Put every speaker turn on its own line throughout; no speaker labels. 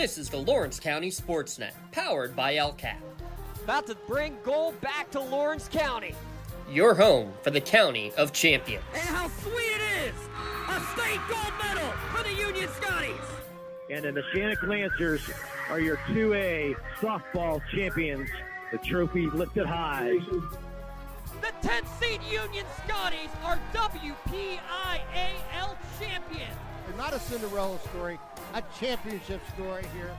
This is the Lawrence County SportsNet, powered by LCAP.
About to bring gold back to Lawrence County.
Your home for the County of Champions.
And how sweet it is! A state gold medal for the Union Scotties!
And the Neshannock Lancers are your 2A softball champions. The trophy lifted high.
The 10th seed Union Scotties are WPIAL champions.
They're not a Cinderella story, a championship story here.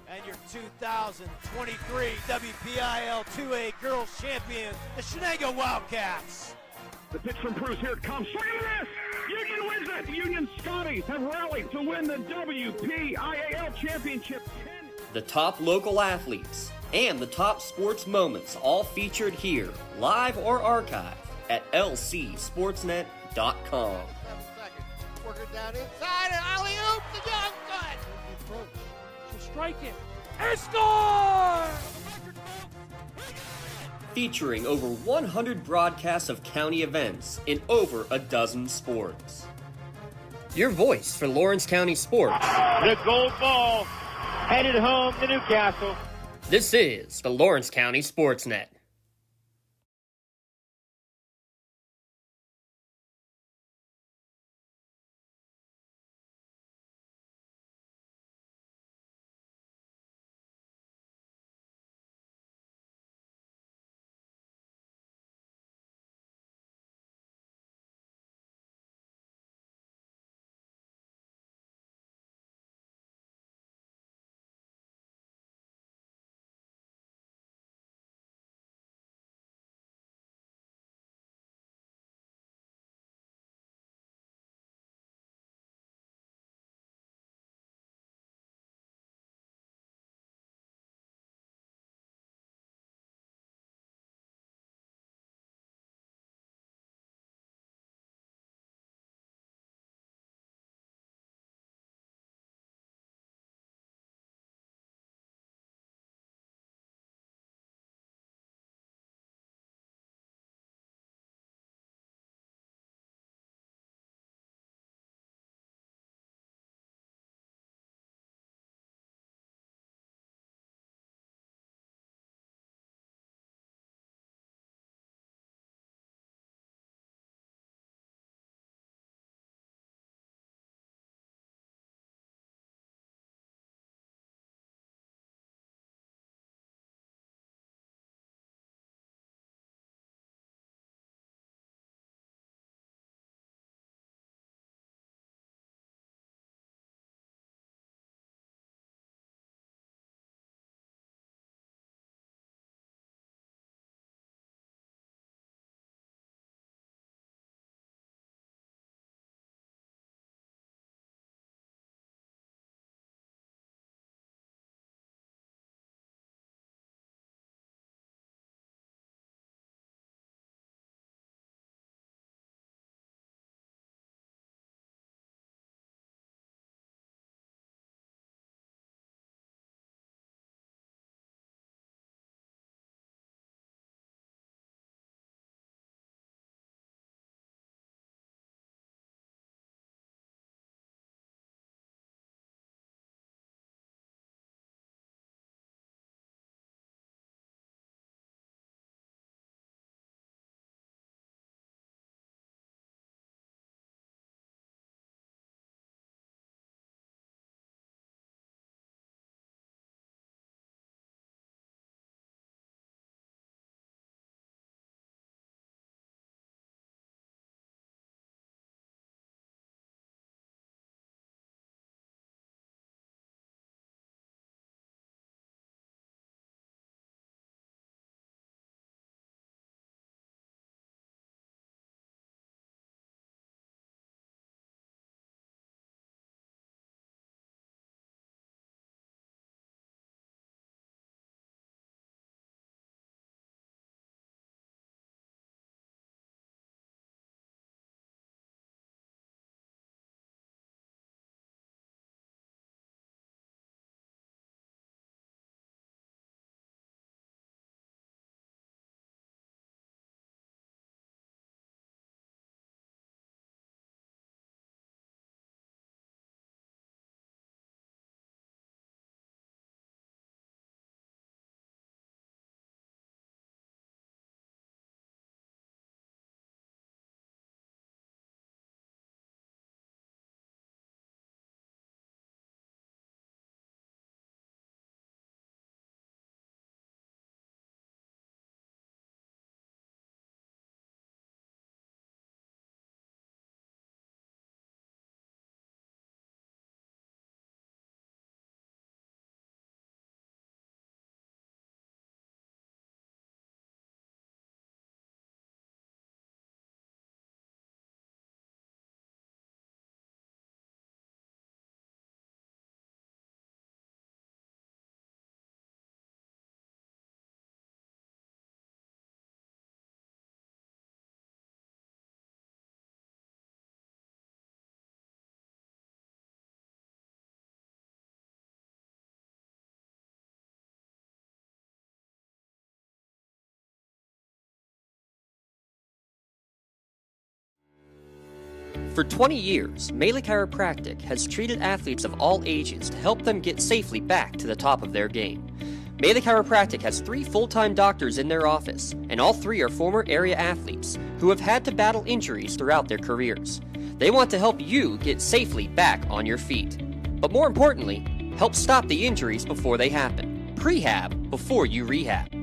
And your 2023 WPIAL 2A Girls Champions, the Neshannock Wildcats.
The pitch from Bruce, here it comes. Look at this! Union wins it! Union Scotties have rallied to win the WPIAL Championship.
The top local athletes and the top sports moments all featured here, live or archived at lcsportsnet.com.
7 seconds. Work it down inside and alley-oop to Johnson.
She'll strike it and score!
Featuring over 100 broadcasts of county events in over a dozen sports. Your voice for Lawrence County sports.
The gold ball headed home to Newcastle.
This is the Lawrence County SportsNet. For 20 years, Melee Chiropractic has treated athletes of all ages to help them get safely back to the top of their game. Melee Chiropractic has 3 full-time doctors in their office, and all 3 are former area athletes who have had to battle injuries throughout their careers. They want to help you get safely back on your feet. But more importantly, help stop the injuries before they happen. Prehab before you rehab.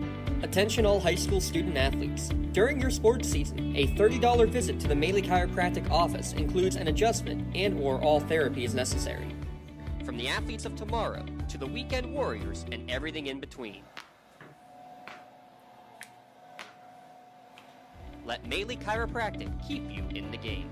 Attention all high school student athletes. During your sports season, a $30 visit to the Melee Chiropractic office includes an adjustment and/or all therapy is necessary. From the athletes of tomorrow to the weekend warriors and everything in between. Let Melee Chiropractic keep you in the game.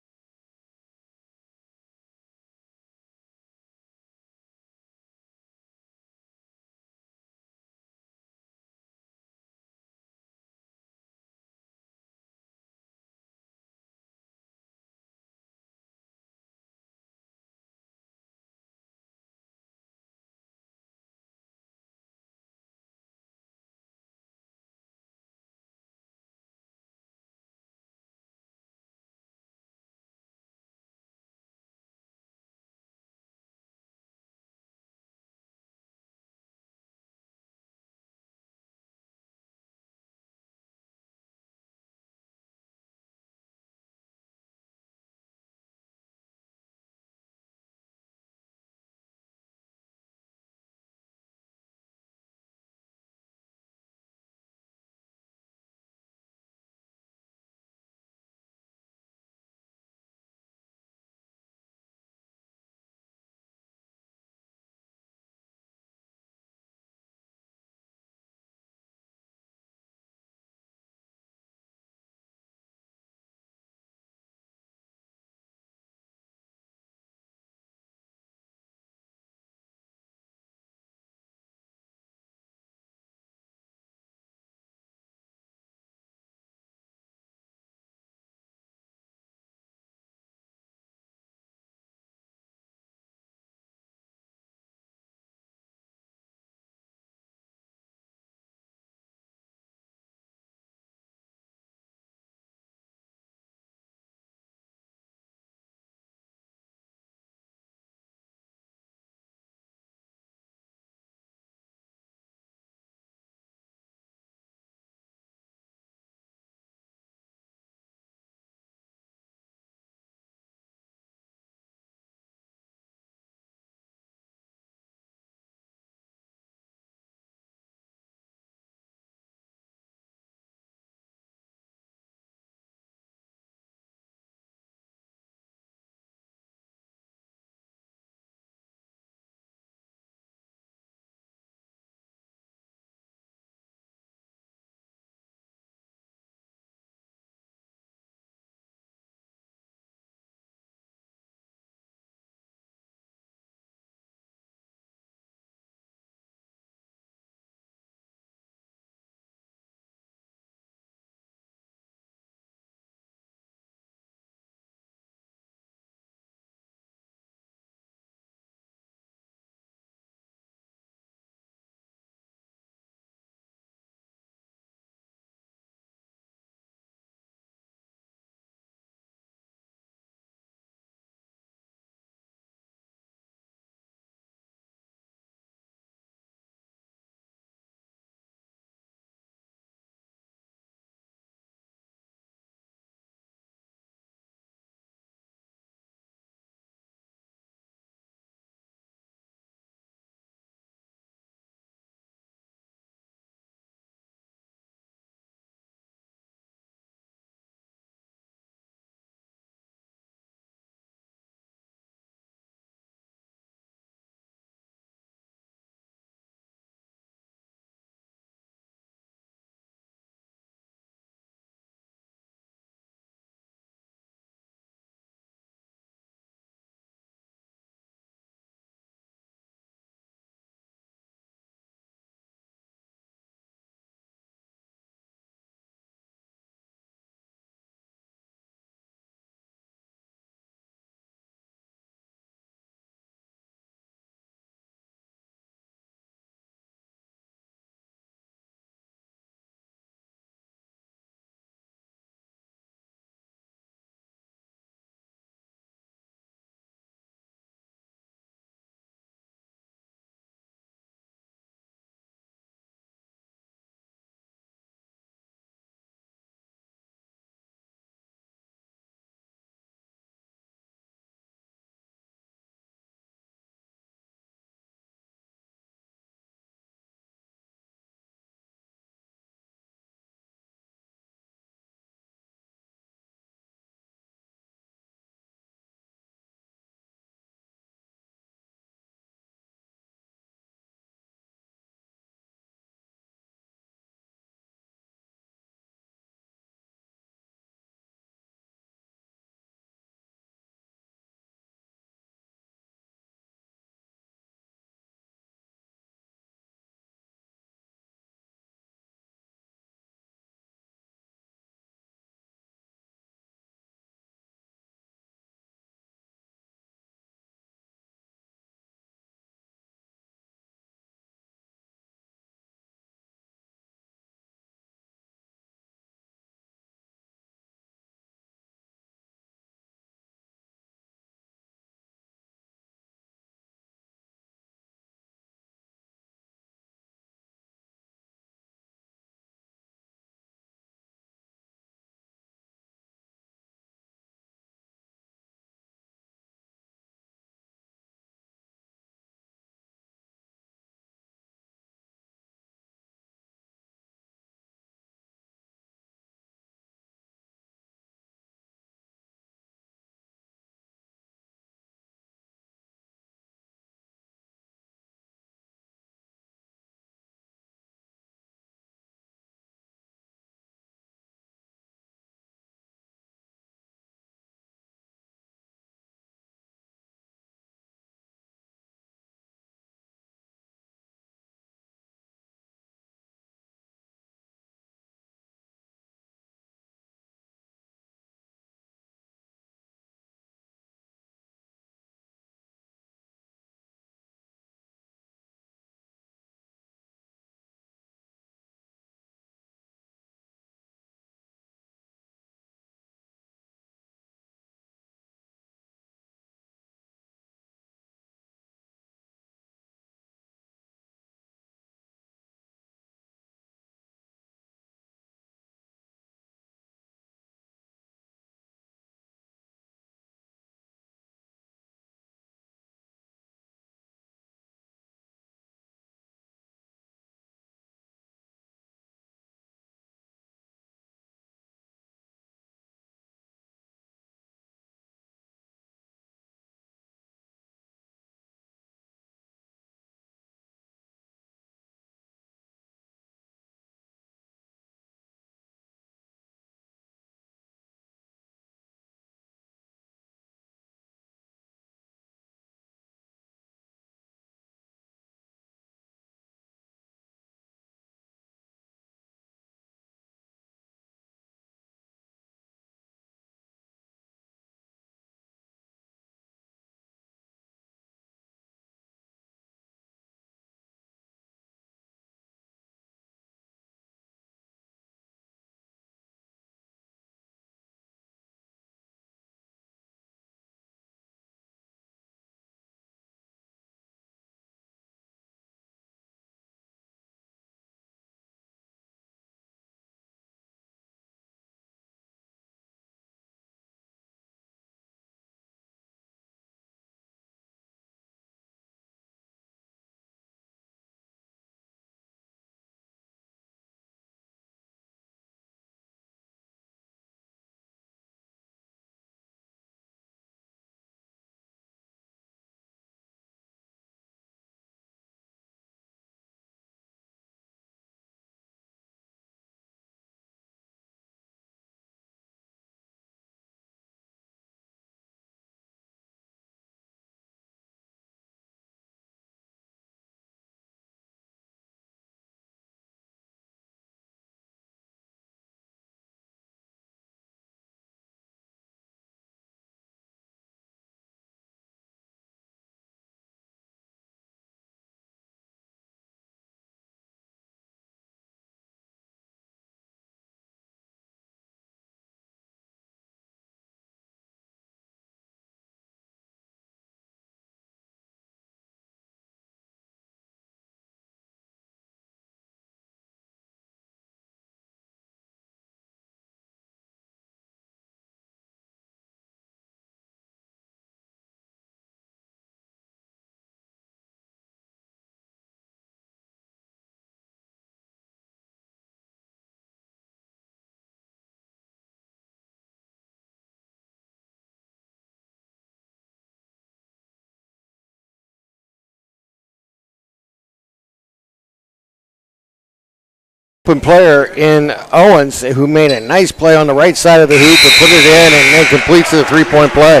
open player in Owens who made a nice play on the right side of the hoop and put it in and then completes the three-point play.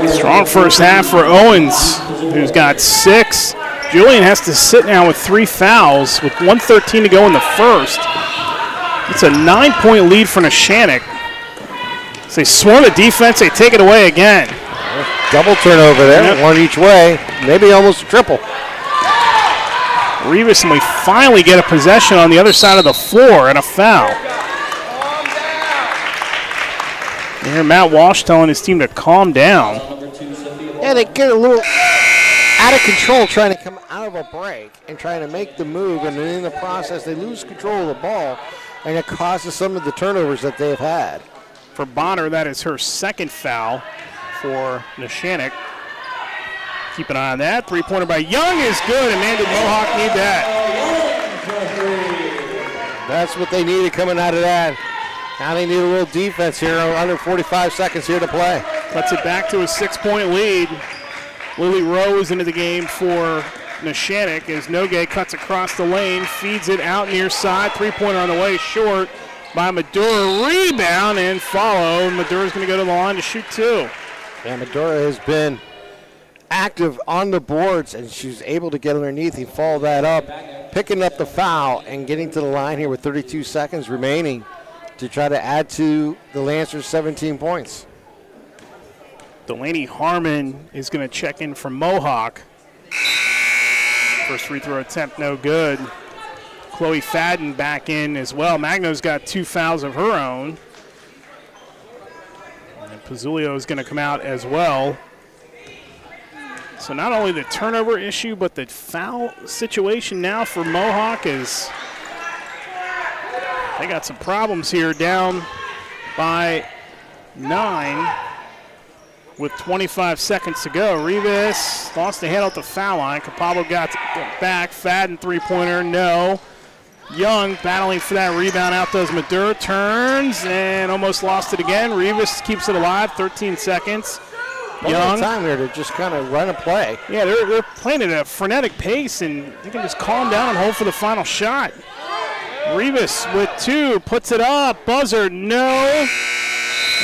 Strong first half for Owens, who's got 6. Julian has to sit now with 3 fouls with 1:13 to go in the first. It's a 9-point lead for Neshannock. So they swarm the defense, they take it away again.
Double turnover there, one each way, maybe almost a triple.
Rivas, and we finally get a possession on the other side of the floor and a foul. You hear Matt Walsh telling his team to calm down.
Yeah, they get a little out of control trying to come out of a break and trying to make the move, and then in the process they lose control of the ball, and it causes some of the turnovers that they've had.
For Bonner, that is her second foul for Neshannock. Keep an eye on that. Three-pointer by Young is good, and man, did Mohawk need that.
That's what they needed coming out of that. Now they need a little defense here, under 45 seconds here to play.
Cuts it back to a 6-point lead. Lily Rose into the game for Neshannock as Nogue cuts across the lane, feeds it out near side. Three-pointer on the way, short by Madura. Rebound and follow. Madura's going to go to the line to shoot 2.
Yeah, Madura has been active on the boards, and she's able to get underneath and follow that up, picking up the foul and getting to the line here with 32 seconds remaining to try to add to the Lancers 17 points.
Delaney Harmon is going to check in from Mohawk. First free throw attempt, no good. Chloe Fadden back in as well. Magno's got 2 fouls of her own. And Pizzulio is going to come out as well. So not only the turnover issue, but the foul situation now for Mohawk is they got some problems here, down by 9 with 25 seconds to go. Rivas lost the head off the foul line. Capalbo got back. Fadden three-pointer, no. Young battling for that rebound, out does Madura, turns and almost lost it again. Rivas keeps it alive, 13 seconds. Young.
Time here to just kind of run a play.
Yeah, they're playing at a frenetic pace, and they can just calm down and hold for the final shot. Rivas with 2, puts it up, buzzer, no.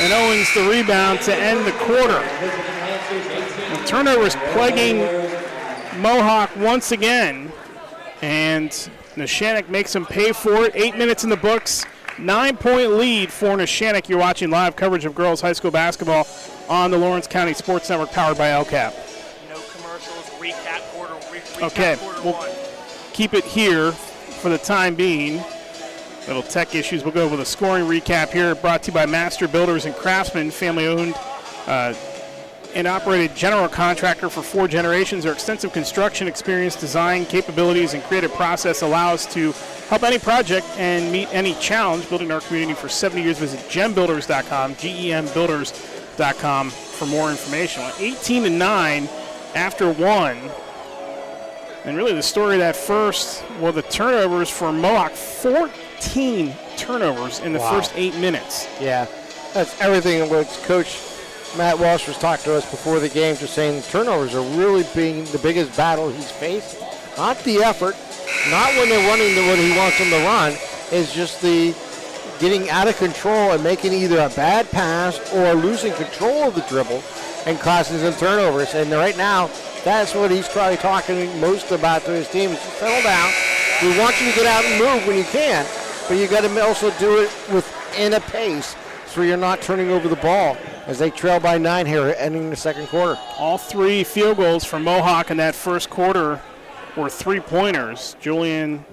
And Owens the rebound to end the quarter. The turnovers plaguing Mohawk once again, and Neshannock makes them pay for it. 8 minutes in the books, 9-point lead for Neshannock. You're watching live coverage of girls high school basketball on the Lawrence County Sports Network, powered by LCAP.
No commercials, recap quarter,
Okay, we'll
one.
keep it here for the time being. Little tech issues. We'll go over the scoring recap here, brought to you by Master Builders and Craftsmen, family-owned and operated general contractor for 4 generations. Their extensive construction experience, design capabilities, and creative process allow us to help any project and meet any challenge building our community for 70 years. Visit gembuilders.com, gembuilders.com for more information. 18-9 after 1. And really the story of that first, well, the turnovers for Mohawk, 14 turnovers in the first 8 minutes.
Yeah, that's everything what Coach Matt Walsh was talking to us before the game, just saying turnovers are really being the biggest battle he's faced. Not the effort, not when they're running the what he wants them to run, is just the getting out of control and making either a bad pass or losing control of the dribble and causing some turnovers. And right now, that's what he's probably talking most about to his team, is just settle down. We want you to get out and move when you can, but you got to also do it within a pace so you're not turning over the ball as they trail by 9 here ending the second quarter.
All 3 field goals for Mohawk in that first quarter were 3-pointers. Julian,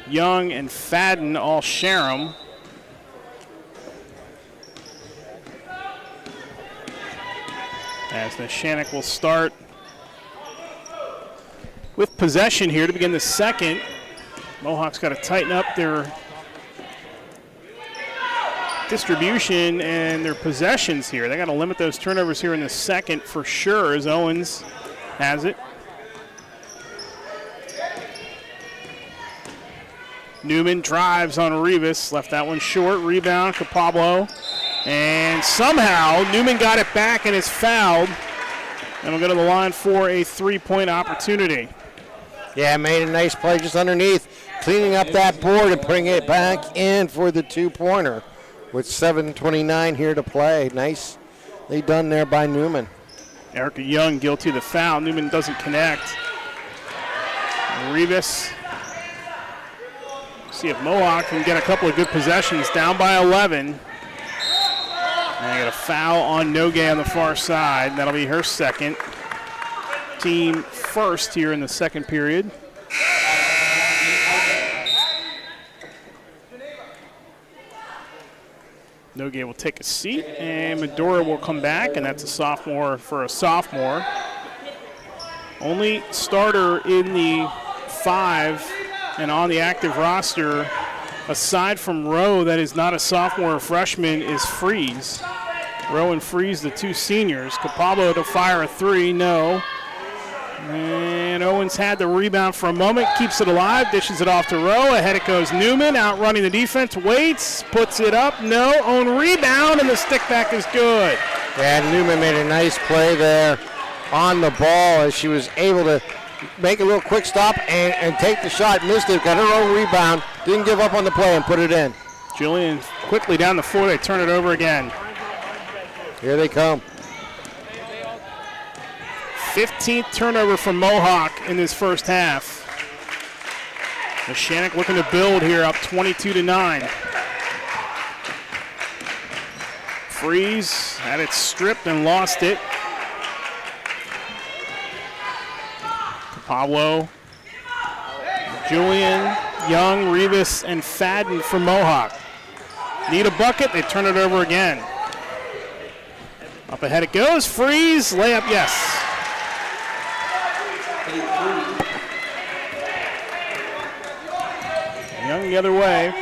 Young, and Fadden all share them. As Neshannock will start with possession here to begin the second. Mohawk's got to tighten up their distribution and their possessions here. They got to limit those turnovers here in the second for sure, as Owens has it. Newman drives on Rivas, left that one short. Rebound, Capablo. And somehow Newman got it back and is fouled. And we'll go to the line for a 3-point opportunity.
Yeah, made a nice play just underneath. cleaning up that board and putting it back in for the two-pointer with 7:29 here to play. Nicely done there by Newman.
Erica Young guilty of the foul. Newman doesn't connect. Rivas. See if Mohawk can get a couple of good possessions. Down by 11. And they got a foul on Nogue on the far side. That'll be her second. Team first here in the second period. Nogue will take a seat, and Medora will come back, and that's a sophomore for a sophomore. Only starter in the 5 and on the active roster, aside from Rowe, that is not a sophomore or freshman, is Freeze. Rowe and Freeze, the two seniors. Capalbo to fire a 3, no. And Owens had the rebound for a moment, keeps it alive, dishes it off to Rowe. Ahead it goes Newman, outrunning the defense, waits, puts it up, no. Own rebound, and the stick back is good.
And Newman made a nice play there on the ball as she was able to make a little quick stop and take the shot. Missed it, got her own rebound, didn't give up on the play and put it in.
Julian quickly down the floor, they turn it over again.
Here they come.
15th turnover from Mohawk in this first half. Neshannock looking to build here, up 22-9. Freeze had it stripped and lost it. Pablo, Julian, Young, Rivas, and Fadden for Mohawk. Need a bucket, they turn it over again. Up ahead it goes, Freeze, layup, yes. Young the other way.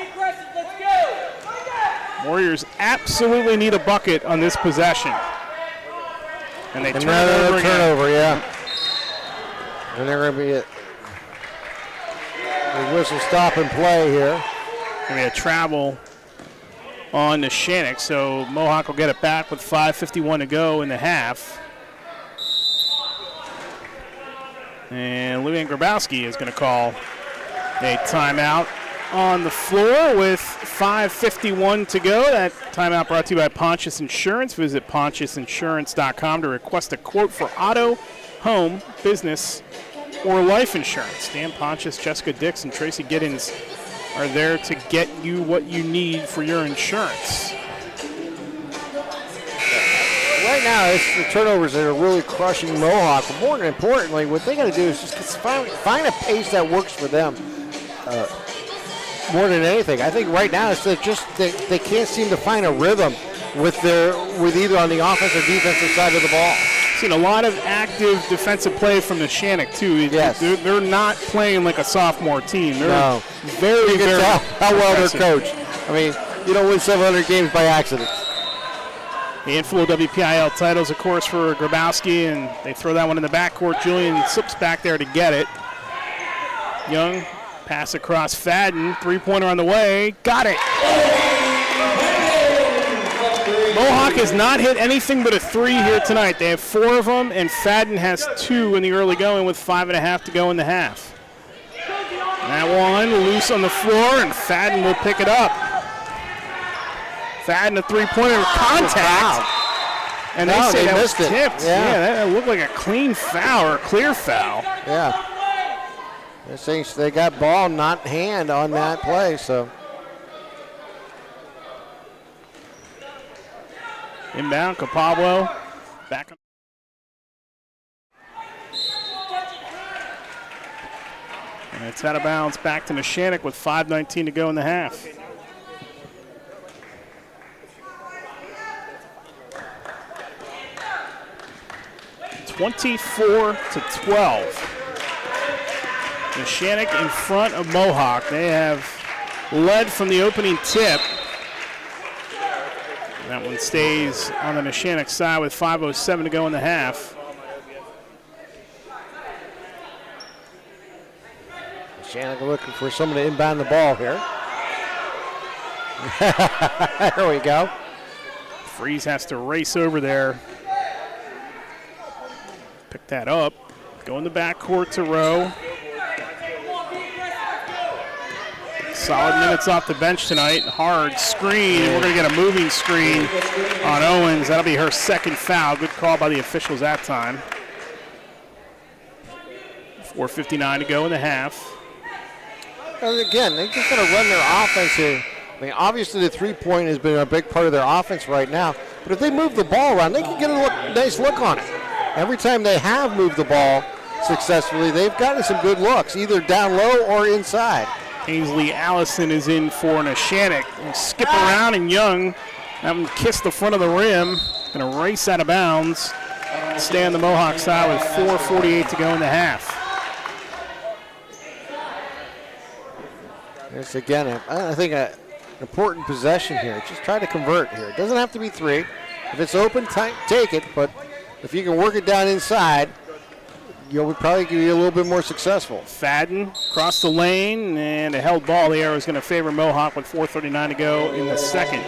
Warriors absolutely need a bucket on this possession. And they turn it over again.
Turnover, yeah. And they're going to be it. The whistle stop and play here.
Going to be a travel on Neshannock, so Mohawk will get it back with 5:51 to go in the half. And Luann Grabowski is going to call a timeout on the floor with 5:51 to go. That timeout brought to you by Pontius Insurance. Visit pontiusinsurance.com to request a quote for auto, home, business, or life insurance. Dan Pontius, Jessica Dix, and Tracy Giddens are there to get you what you need for your insurance.
Right now, it's the turnovers that are really crushing Mohawk. But more importantly, what they got to do is just find a pace that works for them. More than anything, I think right now it's just they can't seem to find a rhythm with either on the offensive or defensive side of the ball.
Seen a lot of active defensive play from Neshannock too.
Yes.
They're not playing like a sophomore team. They're very,
you can
very
tell how well
aggressive.
they're coached. I mean, you don't win 700 games by accident.
Handful of WPIAL titles, of course, for Grabowski, and they throw that one in the backcourt. Julian slips back there to get it. Young, pass across Fadden, three-pointer on the way, got it. Mohawk has not hit anything but a 3 here tonight. They have 4 of them, and Fadden has 2 in the early going with 5.5 to go in the half. That one loose on the floor, and Fadden will pick it up. Fadden a three-pointer with contact. And they say that was tipped. Yeah, that looked like a clean foul or a clear foul.
Yeah. They're saying they got ball, not hand on that play, so.
Inbound, Capablo. Back up. And it's out of bounds back to Neshannock with 5:19 to go in the half. (24-12). Neshannock in front of Mohawk. They have led from the opening tip. That one stays on the Neshannock side with 5:07 to go in the half.
Neshannock looking for someone to inbound the ball here. There we go.
Freeze has to race over there. Pick that up. Go in the backcourt to Rowe. Solid minutes off the bench tonight. Hard screen. We're going to get a moving screen on Owens. That'll be her second foul. Good call by the officials that time. 4:59 to go in the half.
And again, they just got to run their offense here. I mean, obviously the three-point has been a big part of their offense right now. But if they move the ball around, they can get a nice look on it. Every time they have moved the ball successfully, they've gotten some good looks, either down low or inside.
Ainsley Allison is in for Neshannock. Skip around, and Young have him kiss the front of the rim. Going to race out of bounds. Stay on the Mohawk side with 4:48 to go in the half.
It's again, I think an important possession here. Just try to convert here. It doesn't have to be three. If it's open, take it. But if you can work it down inside, you'll probably be a little bit more successful.
Fadden across the lane, and a held ball. The arrow is going to favor Mohawk with 4:39 to go in the second.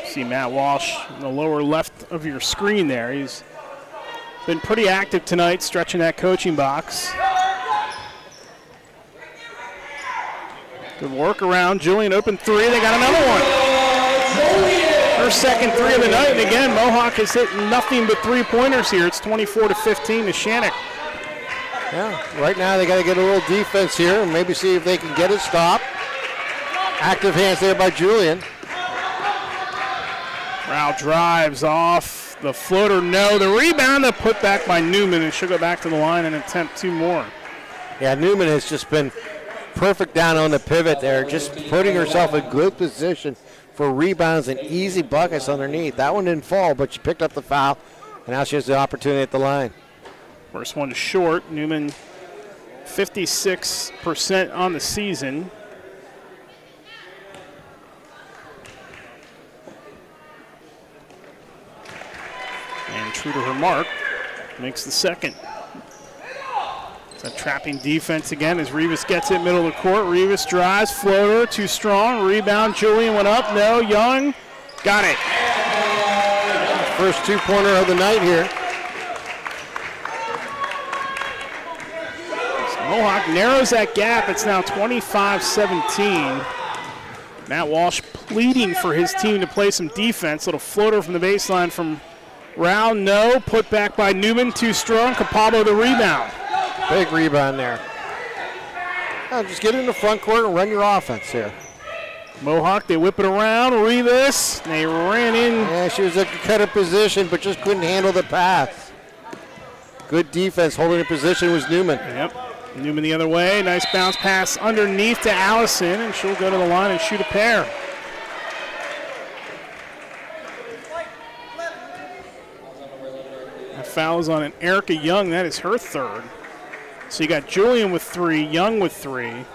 See Matt Walsh in the lower left of your screen there. He's been pretty active tonight, stretching that coaching box. Good work around. Julian open three. They got another one. Her second three of the night. And again, Mohawk has hit nothing but three-pointers here. It's 24-15 to Neshannock.
Yeah, right now they got to get a little defense here and maybe see if they can get it stopped. Active hands there by Julian.
Rao drives off. The floater, no. The rebound, the put back by Newman, and she'll go back to the line and attempt two more.
Yeah, Newman has just been perfect down on the pivot there, just putting herself in good position for rebounds and easy buckets underneath. That one didn't fall, but she picked up the foul, and now she has the opportunity at the line.
First one short. Newman 56% on the season. And true to her mark, makes the second. It's a trapping defense again as Rivas gets it middle of the court. Rivas drives, floater, too strong. Rebound, Julian went up, no. Young, got it.
First two-pointer of the night here.
So Mohawk narrows that gap. It's now 25-17. Matt Walsh pleading for his team to play some defense. Little floater from the baseline from Rao, no. Put back by Newman, too strong. Capaldo the rebound.
Big rebound there. Now just get in the front court and run your offense here.
Mohawk, they whip it around. Rivas, they ran in.
Yeah, she was in a cut of position, but just couldn't handle the pass. Good defense holding the position was Newman.
Yep. Newman the other way. Nice bounce pass underneath to Allison, and she'll go to the line and shoot a pair. That foul is on an Erica Young. That is her third. So you got Julian with three, Young with three.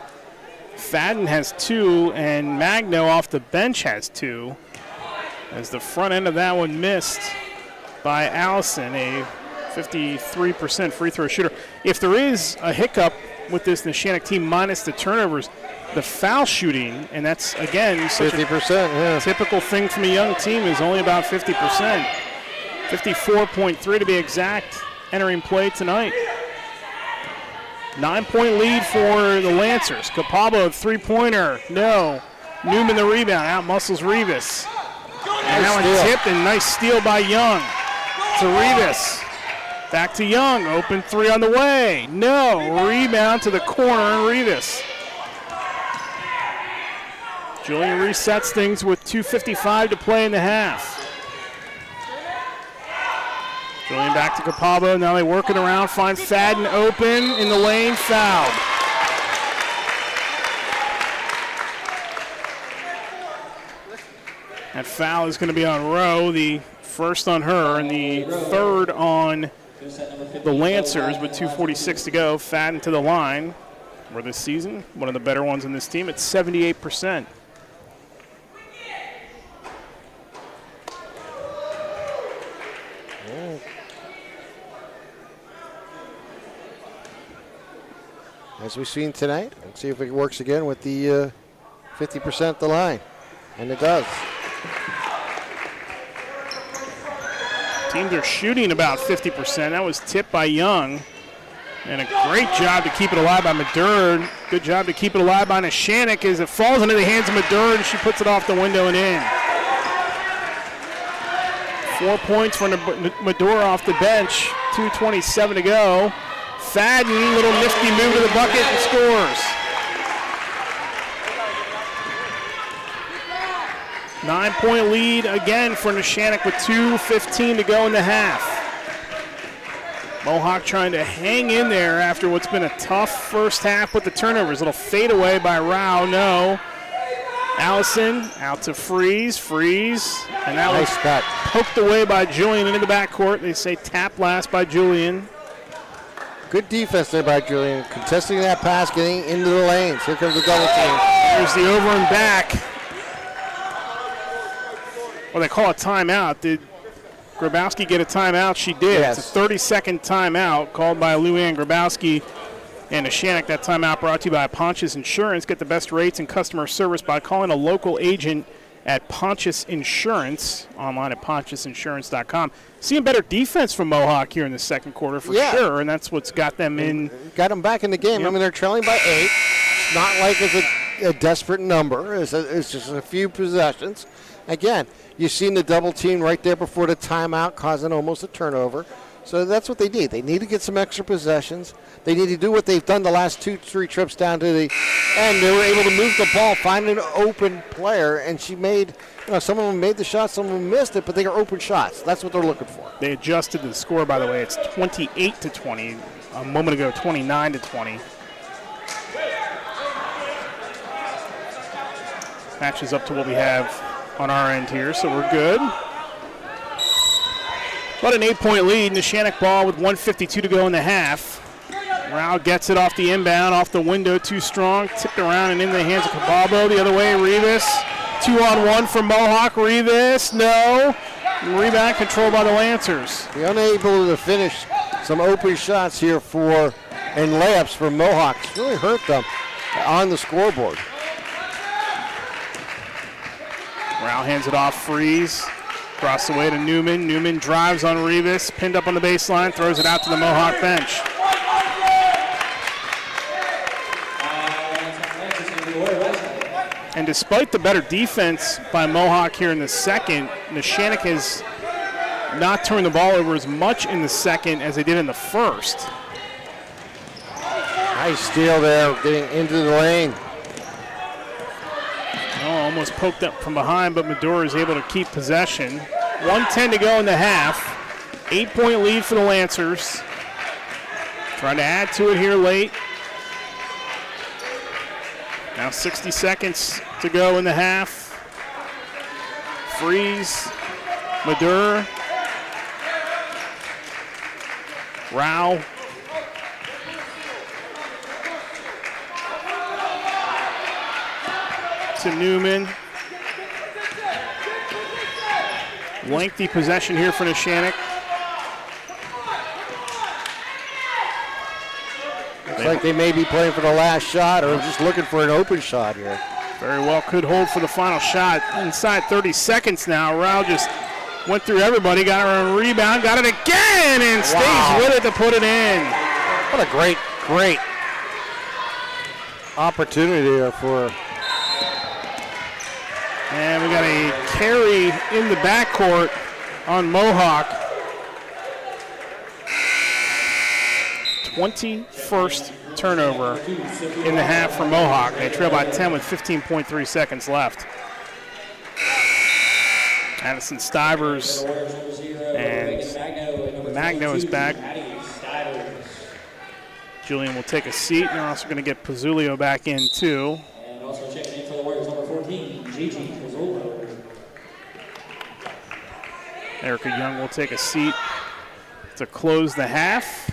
Fadden has two, and Magno off the bench has two. As the front end of that one missed by Allison, a 53% free throw shooter. If there is a hiccup with this Neshannock team minus the turnovers, the foul shooting, and that's, again, such
50%, yeah.
Typical thing from a young team is only about 50%. 54.3 to be exact, entering play tonight. 9-point lead for the Lancers. Capaldo, three-pointer, no. Newman the rebound, out muscles Rivas. And that one tipped, and nice steal by Young to Rivas. Back to Young, open three on the way, no. Rebound to the corner, and Rivas. Julian resets things with 2:55 to play in the half. Julian back to Capaldo. Now they work it around, find Fadden open in the lane, fouled. That foul is going to be on Rowe, the first on her, and the third on the Lancers with 2:46 to go. Fadden to the line. For this season, one of the better ones in this team, it's 78%.
As we've seen tonight, let's see if it works again with the 50% at the line. And it does.
Teams are shooting about 50%. That was tipped by Young. And a great job to keep it alive by Maduro. Good job to keep it alive by Neshannock as it falls into the hands of Maduro, and she puts it off the window and in. 4 points for Maduro off the bench. 2:27 to go. Fadden, little nifty move to the bucket and scores. 9-point lead again for Neshannock with 2:15 to go in the half. Mohawk trying to hang in there after what's been a tough first half with the turnovers. Little fade away by Rao, no. Allison out to Freeze, and that was poked away by Julian into the backcourt. They say tap last by Julian.
Good defense there by Julian, contesting that pass, getting into the lanes. Here comes the double team.
There's the over and back. Well, they call a timeout. Did Grabowski get a timeout? She did.
Yes.
It's a 30-second timeout called by Luann Grabowski and Neshannock. That timeout brought to you by Pontius Insurance. Get the best rates and customer service by calling a local agent at Pontius Insurance, online at pontiusinsurance.com. Seeing better defense from Mohawk here in the second quarter for sure, and that's what's got them in.
Got them back in the game.
Yep.
I mean, they're trailing by 8. It's not like it's a desperate number. It's just a few possessions. Again, you've seen the double team right there before the timeout causing almost a turnover. So that's what they need. They need to get some extra possessions. They need to do what they've done the last 2-3 trips down to the end. They were able to move the ball, find an open player, and she made, some of them made the shots, some of them missed it, but they are open shots. That's what they're looking for.
They adjusted the score, by the way. It's 28-20. A moment ago, 29-20. Matches up to what we have on our end here, so we're good. About an 8-point lead. Neshannock ball with 1:52 to go in the half. Rao gets it off the inbound, off the window, too strong. Tipped around and in the hands of Cababo. The other way, Rivas. 2-on-1 for Mohawk. Rivas, no. Rebound controlled by the Lancers.
They're unable to finish some open shots here and layups for Mohawk. It's really hurt them on the scoreboard.
Rao hands it off, Freeze. Across the way to Newman. Newman drives on Rivas, pinned up on the baseline, throws it out to the Mohawk bench. And despite the better defense by Mohawk here in the second, Neshannock has not turned the ball over as much in the second as they did in the first.
Nice steal there, getting into the lane.
Almost poked up from behind, but Maduro is able to keep possession. 1:10 to go in the half. 8-point lead for the Lancers. Trying to add to it here late. Now 60 seconds to go in the half. Freeze, Maduro, Rao. To Newman. Lengthy possession here for Neshannock.
Looks like they may be playing for the last shot or just looking for an open shot here.
Very well could hold for the final shot. Inside 30 seconds now. Rao just went through everybody, got her own rebound, got it again, and stays with it to put it in.
What a great opportunity there for.
And we got a carry in the backcourt on Mohawk. 21st turnover in the half for Mohawk. They trail by 10 with 15.3 seconds left. Addison Stivers and Magno is back. Julian will take a seat. And they're also going to get Pizzulio back in too.
And also checking in for the Warriors, number 14, Gigi Pizzulio.
Erica Young will take a seat to close the half.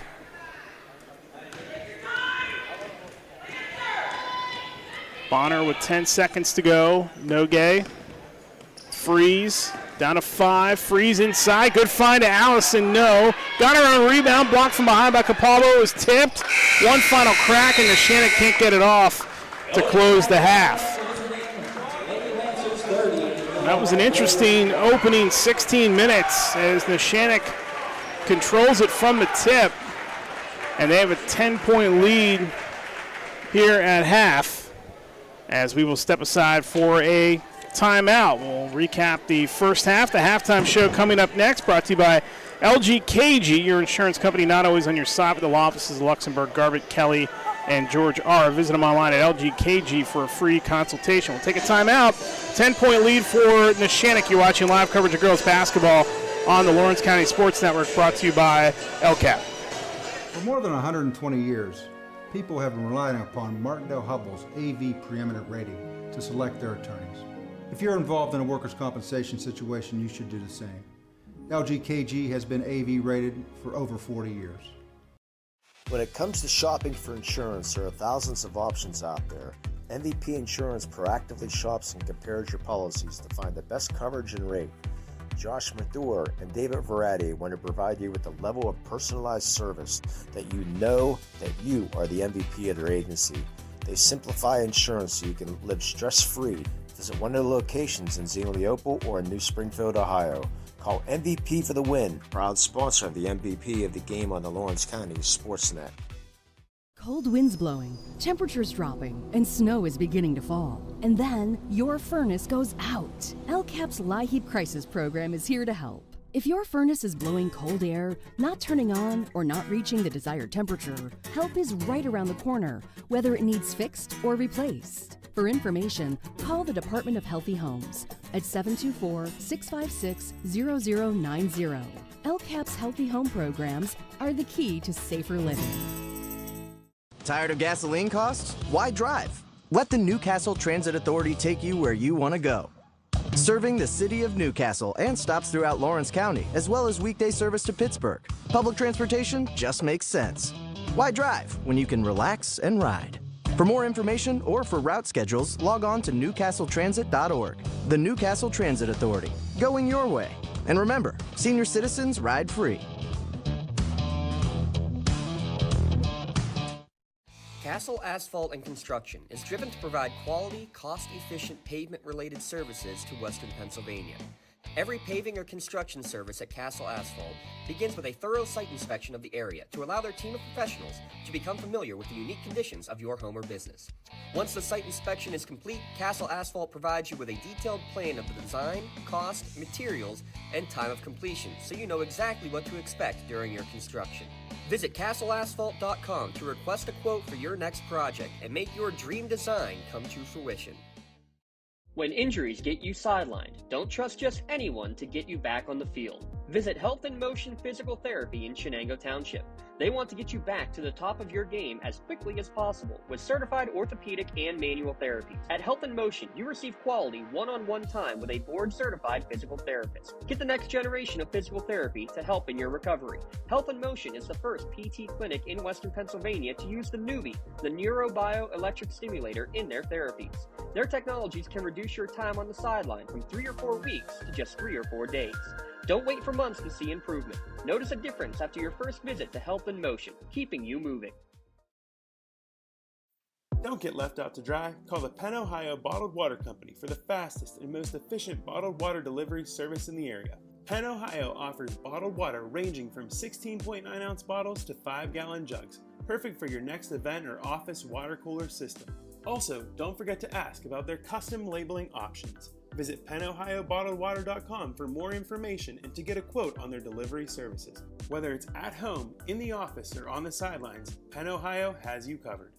Bonner with 10 seconds to go. Nogue. Freeze. Down to 5. Freeze inside. Good find to Allison. No. Got her on rebound. Blocked from behind by Capalvo. It was tipped. One final crack, and Neshannock can't get it off to close the half. That was an interesting opening 16 minutes as Neshannock controls it from the tip. And they have a 10-point lead here at half, as we will step aside for a timeout. We'll recap the first half. The halftime show coming up next, brought to you by LGKG, your insurance company not always on your side, but the law offices of Luxembourg, Garbutt, Kelly, and George R. Visit them online at LGKG for a free consultation. We'll take a timeout. 10-point lead for Neshannock. You're watching live coverage of girls basketball on the Lawrence County Sports Network, brought to you by LCAP.
For more than 120 years, people have been relying upon Martindale-Hubbell's AV preeminent rating to select their attorneys. If you're involved in a workers' compensation situation, you should do the same. LGKG has been AV rated for over 40 years.
When it comes to shopping for insurance, there are thousands of options out there. MVP Insurance proactively shops and compares your policies to find the best coverage and rate. Josh Mathur and David Verratti want to provide you with the level of personalized service that you know that you are the MVP of their agency. They simplify insurance so you can live stress-free. Visit one of the locations in Xenopal or in New Springfield, Ohio. Call MVP for the win, proud sponsor of the MVP of the game on the Lawrence County SportsNet.
Cold winds blowing, temperatures dropping, and snow is beginning to fall. And then your furnace goes out. LCAP's LIHEAP Crisis Program is here to help. If your furnace is blowing cold air, not turning on, or not reaching the desired temperature, help is right around the corner, whether it needs fixed or replaced. For information, call the Department of Healthy Homes at 724-656-0090. LCAP's Healthy Home programs are the key to safer living.
Tired of gasoline costs? Why drive? Let the Newcastle Transit Authority take you where you want to go. Serving the city of Newcastle and stops throughout Lawrence County, as well as weekday service to Pittsburgh. Public transportation just makes sense. Why drive when you can relax and ride? For more information or for route schedules, log on to newcastletransit.org. The Newcastle Transit Authority, going your way. And remember, senior citizens ride free.
Castle Asphalt and Construction is driven to provide quality, cost-efficient pavement-related services to Western Pennsylvania. Every paving or construction service at Castle Asphalt begins with a thorough site inspection of the area to allow their team of professionals to become familiar with the unique conditions of your home or business. Once the site inspection is complete, Castle Asphalt provides you with a detailed plan of the design, cost, materials, and time of completion, so you know exactly what to expect during your construction. Visit castleasphalt.com to request a quote for your next project and make your dream design come to fruition.
When injuries get you sidelined, don't trust just anyone to get you back on the field. Visit Health in Motion Physical Therapy in Shenango Township. They want to get you back to the top of your game as quickly as possible with certified orthopedic and manual therapies. At Health in Motion, you receive quality one-on-one time with a board-certified physical therapist. Get the next generation of physical therapy to help in your recovery. Health in Motion is the first PT clinic in Western Pennsylvania to use the Nuvie, the neurobioelectric stimulator, in their therapies. Their technologies can reduce your time on the sideline from 3 or 4 weeks to just 3 or 4 days. Don't wait for months to see improvement. Notice a difference after your first visit to Health in Motion, keeping you moving.
Don't get left out to dry. Call the Penn Ohio Bottled Water Company for the fastest and most efficient bottled water delivery service in the area. Penn Ohio offers bottled water ranging from 16.9-ounce bottles to 5-gallon jugs, perfect for your next event or office water cooler system. Also, don't forget to ask about their custom labeling options. Visit PennOhioBottledWater.com for more information and to get a quote on their delivery services. Whether it's at home, in the office, or on the sidelines, Penn Ohio has you covered.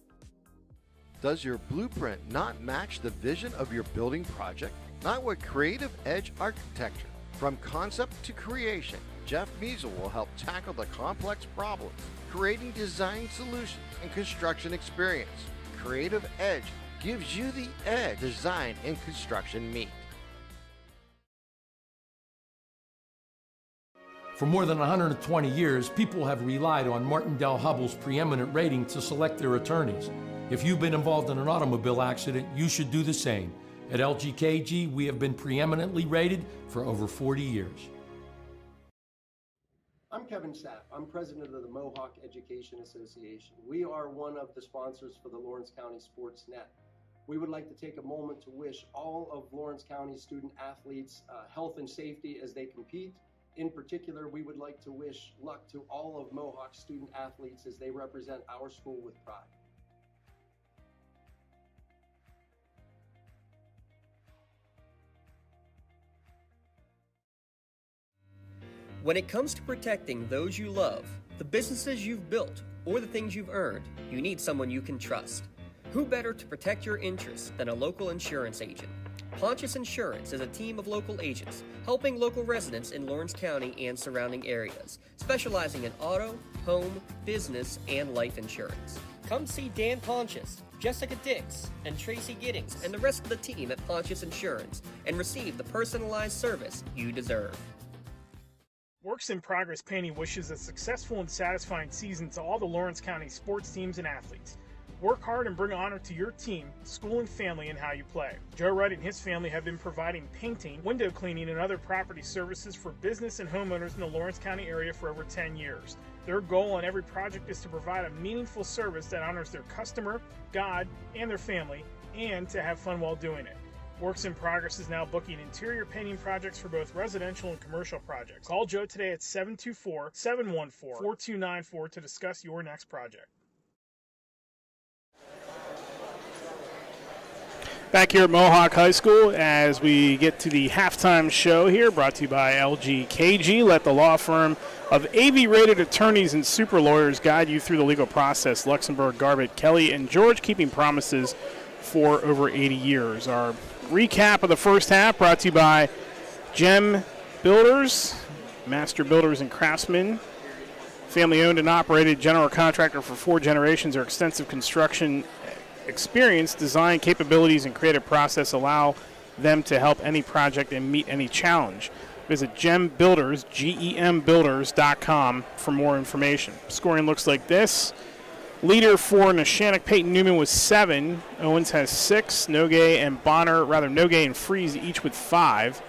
Does your blueprint not match the vision of your building project? Not with Creative Edge Architecture. From concept to creation, Jeff Measle will help tackle the complex problems, creating design solutions and construction experience. Creative Edge gives you the edge design and construction meet.
For more than 120 years, people have relied on Martindale-Hubbell's preeminent rating to select their attorneys. If you've been involved in an automobile accident, you should do the same. At LGKG, we have been preeminently rated for over 40 years.
I'm Kevin Sapp. I'm president of the Mohawk Education Association. We are one of the sponsors for the Lawrence County SportsNet. We would like to take a moment to wish all of Lawrence County student athletes health and safety as they compete, In particular, we would like to wish luck to all of Mohawk student athletes as they represent our school with pride.
When it comes to protecting those you love, the businesses you've built, or the things you've earned, you need someone you can trust. Who better to protect your interests than a local insurance agent? Pontius Insurance is a team of local agents helping local residents in Lawrence County and surrounding areas, specializing in auto, home, business, and life insurance. Come see Dan Pontius, Jessica Dix, and Tracy Giddings and the rest of the team at Pontius Insurance and receive the personalized service you deserve.
Works in Progress Painting wishes a successful and satisfying season to all the Lawrence County sports teams and athletes. Work hard and bring honor to your team, school, and family in how you play. Joe Wright and his family have been providing painting, window cleaning, and other property services for business and homeowners in the Lawrence County area for over 10 years. Their goal on every project is to provide a meaningful service that honors their customer, God, and their family, and to have fun while doing it. Works in Progress is now booking interior painting projects for both residential and commercial projects. Call Joe today at 724-714-4294 to discuss your next project. Back here at Mohawk High School as we get to the halftime show here, brought to you by LGKG. Let the law firm of AV-rated attorneys and super lawyers guide you through the legal process. Luxembourg, Garbett, Kelly, and George, keeping promises for over 80 years. Our recap of the first half brought to you by Gem Builders, Master Builders and Craftsmen, family-owned and operated general contractor for 4 generations. Their extensive construction experience, design capabilities, and creative process allow them to help any project and meet any challenge. Visit Gem Builders, GEMbuilders.com for more information. Scoring looks like this. Leader for Neshannock, Peyton Newman with 7. Owens has 6. Noguet and Freeze each with 5.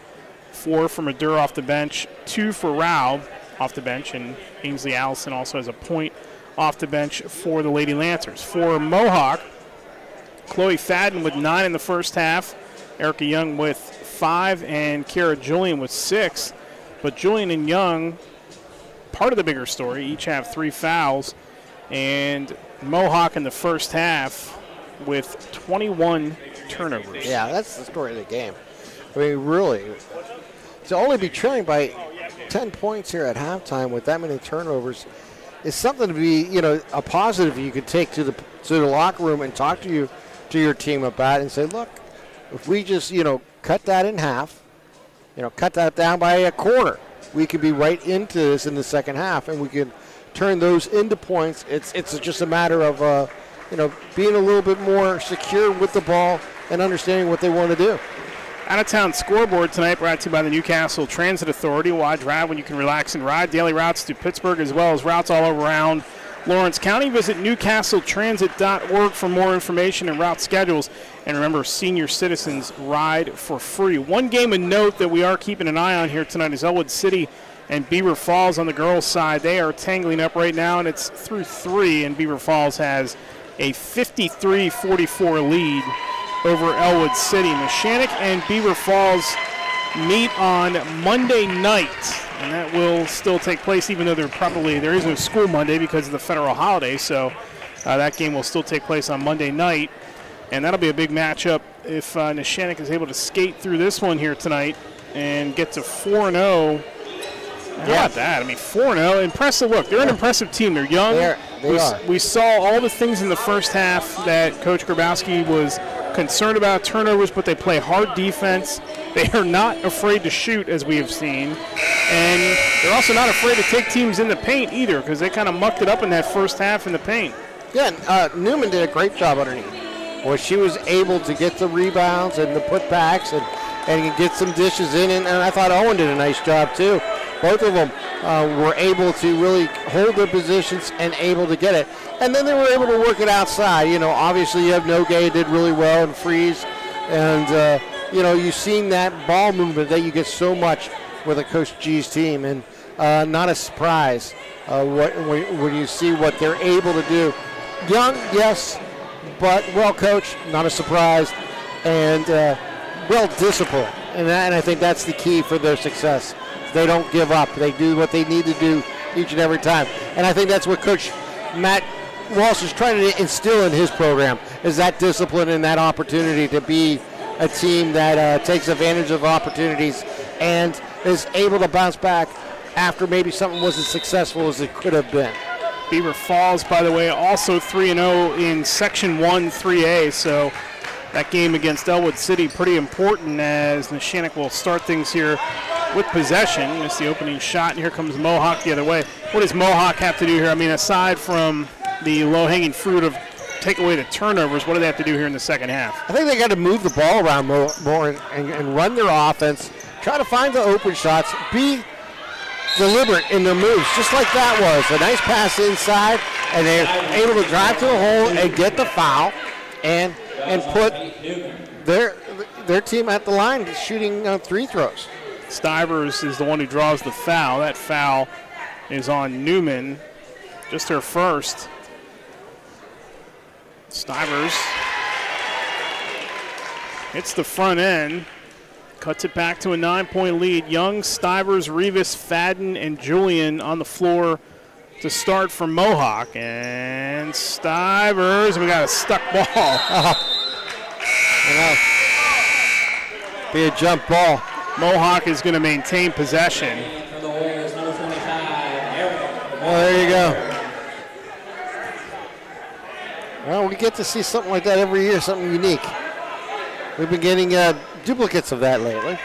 4 for Madura off the bench. 2 for Rao off the bench. And Ainsley Allison also has a point off the bench for the Lady Lancers. For Mohawk, Chloe Fadden with 9 in the first half. Erica Young with 5. And Kara Julian with 6. But Julian and Young, part of the bigger story, each have 3 fouls. And Mohawk in the first half with 21 turnovers.
Yeah, that's the story of the game. I mean, really, to only be trailing by 10 points here at halftime with that many turnovers is something to be, a positive you could take to the locker room and talk to your team about and say, look, if we just, cut that in half, cut that down by a quarter, we could be right into this in the second half, and we could turn those into points. It's just a matter of being a little bit more secure with the ball and understanding what they want to do.
Out of town scoreboard tonight brought to you by the Newcastle Transit Authority. Why drive when you can relax and ride? Daily routes to Pittsburgh as well as routes all around Lawrence County. Visit newcastletransit.org for more information and route schedules. And remember, senior citizens ride for free. One game of note that we are keeping an eye on here tonight is Elwood City and Beaver Falls on the girls' side. They are tangling up right now, and it's through 3, and Beaver Falls has a 53-44 lead over Elwood City. Neshannock and Beaver Falls meet on Monday night, and that will still take place even though there is no school Monday because of the federal holiday, so that game will still take place on Monday night, and that'll be a big matchup if Neshannock is able to skate through this one here tonight and get to 4-0. How about that? I mean, 4-0. Impressive. Look, they're an impressive team. They're young.
They are.
We saw all the things in the first half that Coach Grabowski was concerned about, turnovers, but they play hard defense. They are not afraid to shoot, as we have seen. And they're also not afraid to take teams in the paint either, because they kind of mucked it up in that first half in the paint.
Yeah, Newman did a great job underneath. Well, she was able to get the rebounds and the putbacks and get some dishes in, and I thought Owen did a nice job too. Both of them were able to really hold their positions and able to get it. And then they were able to work it outside. Obviously you have Noguet did really well and Freeze. And, you've seen that ball movement that you get so much with a Coach G's team. And not a surprise when you see what they're able to do. Young, yes, but well coached, not a surprise. And well disciplined. And I think that's the key for their success. They don't give up. They do what they need to do each and every time. And I think that's what Coach Matt Walsh is trying to instill in his program, is that discipline and that opportunity to be a team that takes advantage of opportunities and is able to bounce back after maybe something wasn't successful as it could have been.
Beaver Falls, by the way, also 3-0 in Section 1 3A, so that game against Elwood City pretty important as Neshannock will start things here with possession. Missed the opening shot, and here comes Mohawk the other way. What does Mohawk have to do here? I mean, aside from the low-hanging fruit of take away the turnovers, what do they have to do here in the second half?
I think they got to move the ball around more and run their offense, try to find the open shots, be deliberate in their moves, just like that was. A nice pass inside, and they're able to drive to the hole and get the foul and put their team at the line shooting free throws.
Stivers is the one who draws the foul. That foul is on Newman, just her first. Stivers hits the front end, cuts it back to a 9-point lead. Young, Stivers, Rivas, Fadden, and Julian on the floor to start for Mohawk. And Stivers, we got a stuck ball.
Be a jump ball.
Mohawk is going to maintain possession.
Well, there you go. Well, we get to see something like that every year, something unique. We've been getting duplicates of that lately.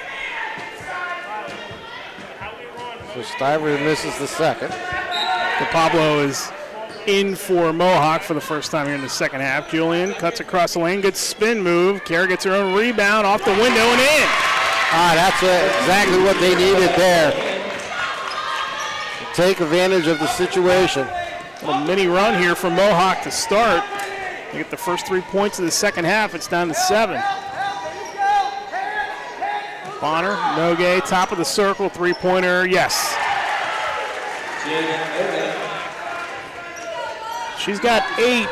So Stivers misses the second.
Pablo is in for Mohawk for the first time here in the second half. Julian cuts across the lane, good spin move. Kara gets her own rebound off the window and in.
That's exactly what they needed there. Take advantage of the situation.
A mini run here for Mohawk to start. They get the first 3 points of the second half. It's down to 7. Bonner, Nogue, top of the circle, three-pointer, yes. She's got 8,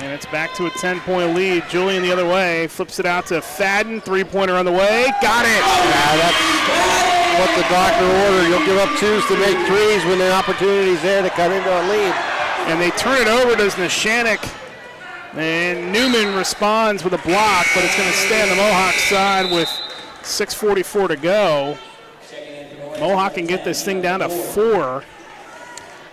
and it's back to a 10-point lead. Julian the other way, flips it out to Fadden, three-pointer on the way, got it!
Yeah, that's what the doctor ordered. You'll give up 2s to make 3s when the opportunity's there to cut into a lead.
And they turn it over to Neshannock, and Newman responds with a block, but it's going to stay on the Mohawk side with 6:44 to go. Mohawk can get this thing down to 4.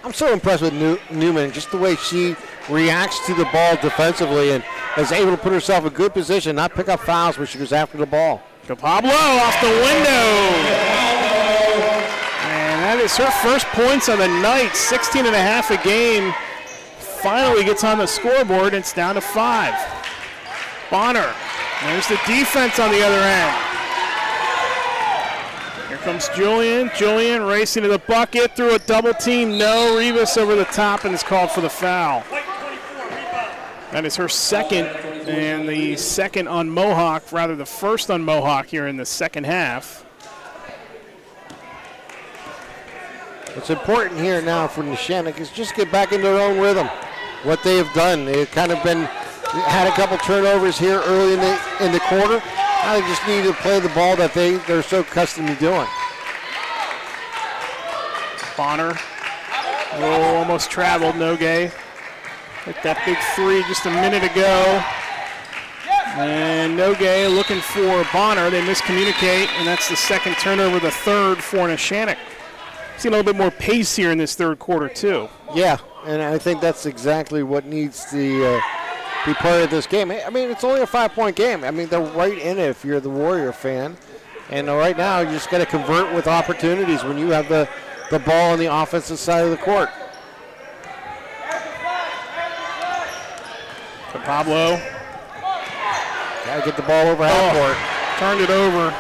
I'm so impressed with Newman, just the way she reacts to the ball defensively and is able to put herself in good position, not pick up fouls when she goes after the ball.
Pablo off the window. And that is her first points of the night, 16 and a half a game. Finally gets on the scoreboard, and it's down to 5. Bonner, there's the defense on the other end. Here comes Julian. Julian racing to the bucket through a double team. No, Rivas over the top and is called for the foul. That is her second, and the second on Mohawk, rather the first on Mohawk here in the second half.
What's important here now for Neshannock is just get back into their own rhythm. What they have done, they've kind of had a couple turnovers here early in the quarter. Now they just need to play the ball that they're so accustomed to doing.
Bonner, almost traveled, Nogue. Hit that big 3 just a minute ago. And Nogue looking for Bonner. They miscommunicate, and that's the second turnover, the third for Neshannock. See a little bit more pace here in this third quarter, too.
Yeah, and I think that's exactly what needs to be part of this game. I mean, it's only a 5-point game. I mean, they're right in it if you're the Warrior fan. And right now, you just got to convert with opportunities when you have the ball on the offensive side of the court.
To Pablo.
Got to get the ball over half court.
Turned it over.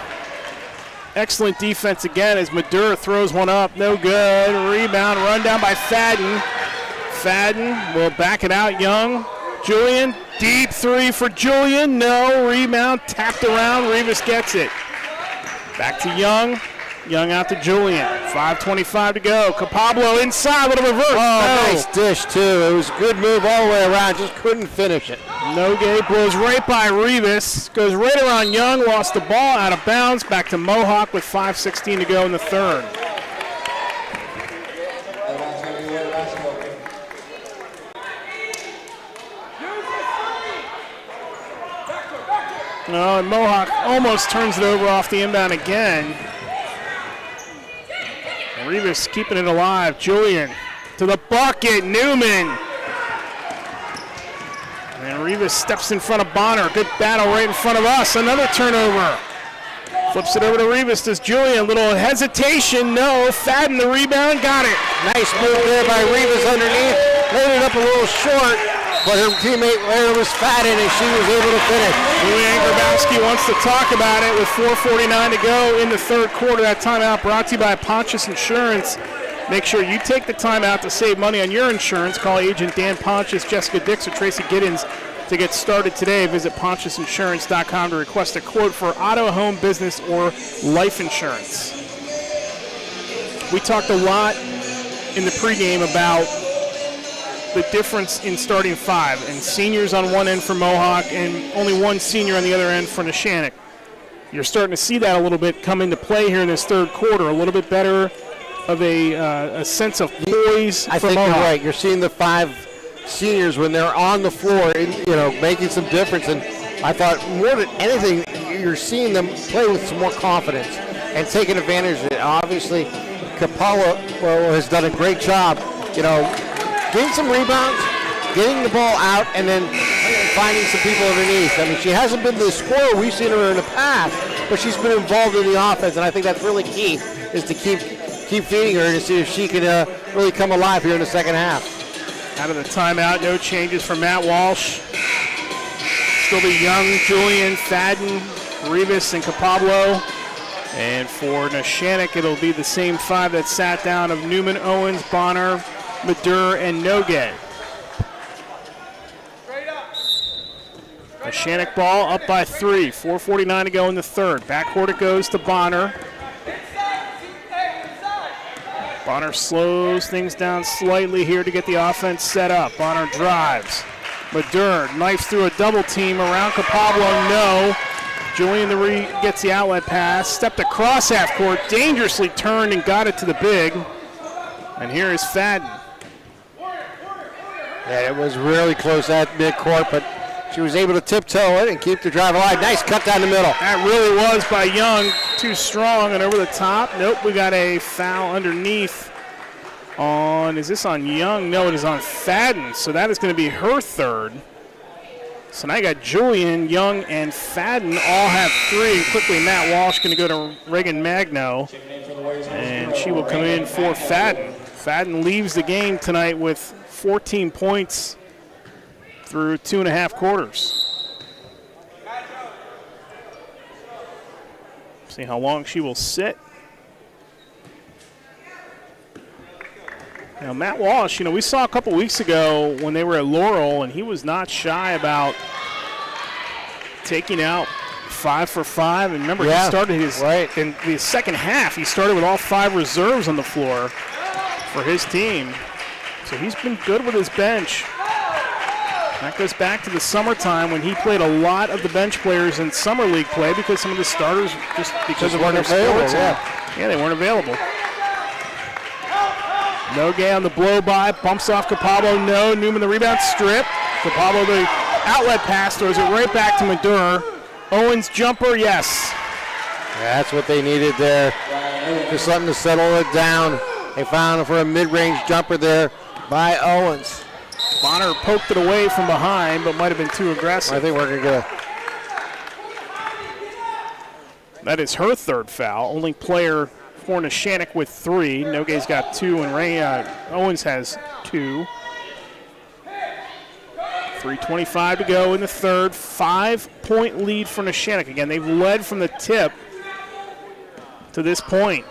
Excellent defense again as Madura throws one up. No good. Rebound, run down by Fadden. Fadden will back it out. Young. Julian, deep 3 for Julian. No. Rebound, tapped around. Rivas gets it. Back to Young. Young out to Julian. 5:25 to go. Capablo inside, little reverse.
Oh, nice dish, too. It was a good move all the way around, just couldn't finish it.
Nogue blows right by Rivas. Goes right around Young, lost the ball, out of bounds. Back to Mohawk with 5:16 to go in the third. No, and Mohawk almost turns it over off the inbound again. Rivas keeping it alive. Julian to the bucket. Newman. And Rivas steps in front of Bonner. Good battle right in front of us. Another turnover. Flips it over to Rivas. Does Julian. Little hesitation. No. Fadden the rebound. Got it.
Nice move there by Rivas underneath. Laid it up a little short, but her teammate there was Fadden, and she was able to finish.
Julian Grabowski wants to talk about it with 4:49 to go in the third quarter. That timeout brought to you by Pontius Insurance. Make sure you take the timeout to save money on your insurance. Call agent Dan Pontius, Jessica Dix, or Tracy Giddens to get started today. Visit PontiusInsurance.com to request a quote for auto, home, business, or life insurance. We talked a lot in the pregame about the difference in starting five, and seniors on one end for Mohawk and only one senior on the other end for Neshannock. You're starting to see that a little bit come into play here in this third quarter. A little bit better of a sense of poise
I
for
think
Mohawk.
you're right. You're seeing the five seniors when they're on the floor, making some difference. And I thought more than anything, you're seeing them play with some more confidence and taking advantage of it. Obviously, Capella has done a great job, getting some rebounds, getting the ball out, and then finding some people underneath. I mean, she hasn't been the scorer we've seen her in the past, but she's been involved in the offense, and I think that's really key, is to keep feeding her to see if she can really come alive here in the second half.
Out of the timeout, no changes for Matt Walsh. Still be Young, Julian, Fadden, Rivas, and Capablo. And for Neshannock, it'll be the same five that sat down of Newman, Owens, Bonner, Madur, and Nogue. Neshannock ball up by 3. 4:49 to go in the third. Backcourt it goes to Bonner. Bonner slows things down slightly here to get the offense set up. Bonner drives. Madur knifes through a double team around Capablo. No. Julian gets the outlet pass. Stepped across half court. Dangerously turned and got it to the big. And here is Fadden.
Yeah, it was really close at midcourt, but she was able to tiptoe it and keep the drive alive. Nice cut down the middle.
That really was by Young. Too strong and over the top. Nope, we got a foul underneath on, is this on Young? No, it is on Fadden. So that is going to be her third. So now you got Julian, Young, and Fadden all have 3. And quickly, Matt Walsh going to go to Reagan Magno. And she will come in for Fadden. Fadden leaves the game tonight with 14 points through 2.5 quarters. See how long she will sit. Now, Matt Walsh, we saw a couple weeks ago when they were at Laurel, and he was not shy about taking out 5 for 5. And remember, he started in the second half, he started with all 5 reserves on the floor for his team. So he's been good with his bench. That goes back to the summertime when he played a lot of the bench players in summer league play because some of the starters, just because of
weren't
their sports,
available.
yeah, they weren't available. Nogue on the blow by, bumps off Capablo. No, Newman the rebound strip. Capablo the outlet pass, throws it right back to Madur. Owens jumper, yes.
Yeah, that's what they needed there. Just letting to settle it down. They found for a mid-range jumper there by Owens.
Bonner poked it away from behind, but might have been too aggressive.
I think we're going to go.
That is her third foul. Only player for Neshannock with 3. Nogue's got 2, and Owens has 2. 3:25 to go in the third. 5-point lead for Neshannock. Again, they've led from the tip to this point.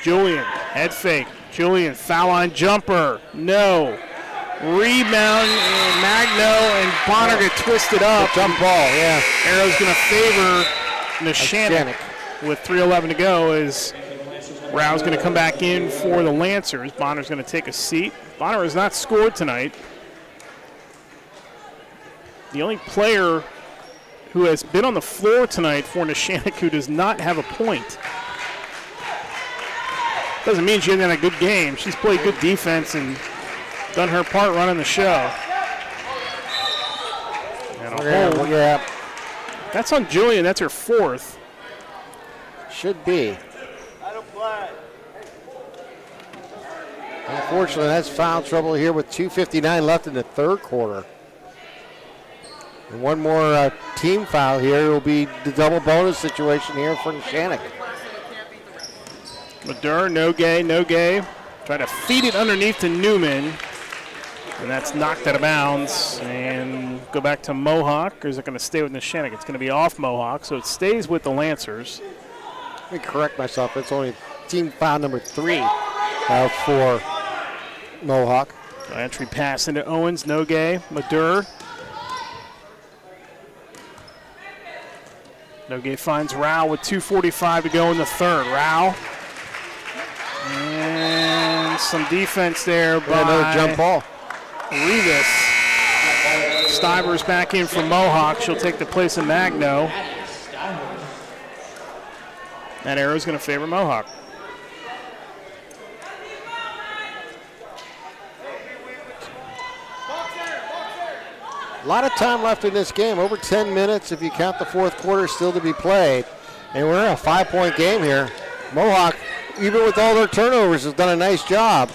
Julian, head fake. Julian, foul line jumper. No. Rebound, and Magno and Bonner get twisted up.
Jump ball, yeah.
Arrow's going to favor Neshannock. with 3:11 to go is Rao's going to come back in for the Lancers. Bonner's going to take a seat. Bonner has not scored tonight. The only player who has been on the floor tonight for Neshannock who does not have a point. Doesn't mean she hasn't had a good game. She's played good defense and done her part running the show. And a hold.
Yeah.
That's on Julian. That's her fourth.
Should be. Unfortunately, that's foul trouble here with 2:59 left in the third quarter. And one more team foul here. It will be the double bonus situation here for Neshannock.
Madur, no gay. Try to feed it underneath to Newman. And that's knocked out of bounds. And go back to Mohawk, or is it going to stay with Neshannock? It's going to be off Mohawk, so it stays with the Lancers.
Let me correct myself. It's only team foul number 3 for Mohawk.
Entry pass into Owens, no gay. Madur. Nogue finds Rao with 2:45 to go in the third. Rao. And some defense there by
another jump ball.
Rivas. Stivers back in for Mohawk. She'll take the place of Magno. That arrow is going to favor Mohawk.
A lot of time left in this game, over 10 minutes if you count the fourth quarter still to be played. And we're in a 5-point game here. Mohawk, even with all their turnovers, has done a nice job.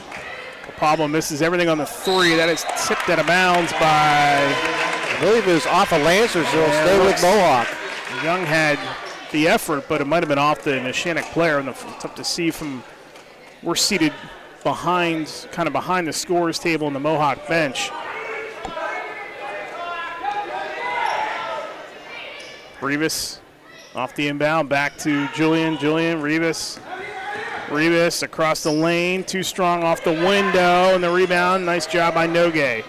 Pablo misses everything on the three. That is tipped out of bounds by...
I believe it was off of Lancers, so it'll stay with Mohawk.
Young had the effort, but it might have been off the Neshannock player. And it's tough to see from... We're seated behind, kind of behind the scorers table in the Mohawk bench. Rivas off the inbound, back to Julian, Rivas across the lane, too strong off the window, and the rebound, nice job by Nogue.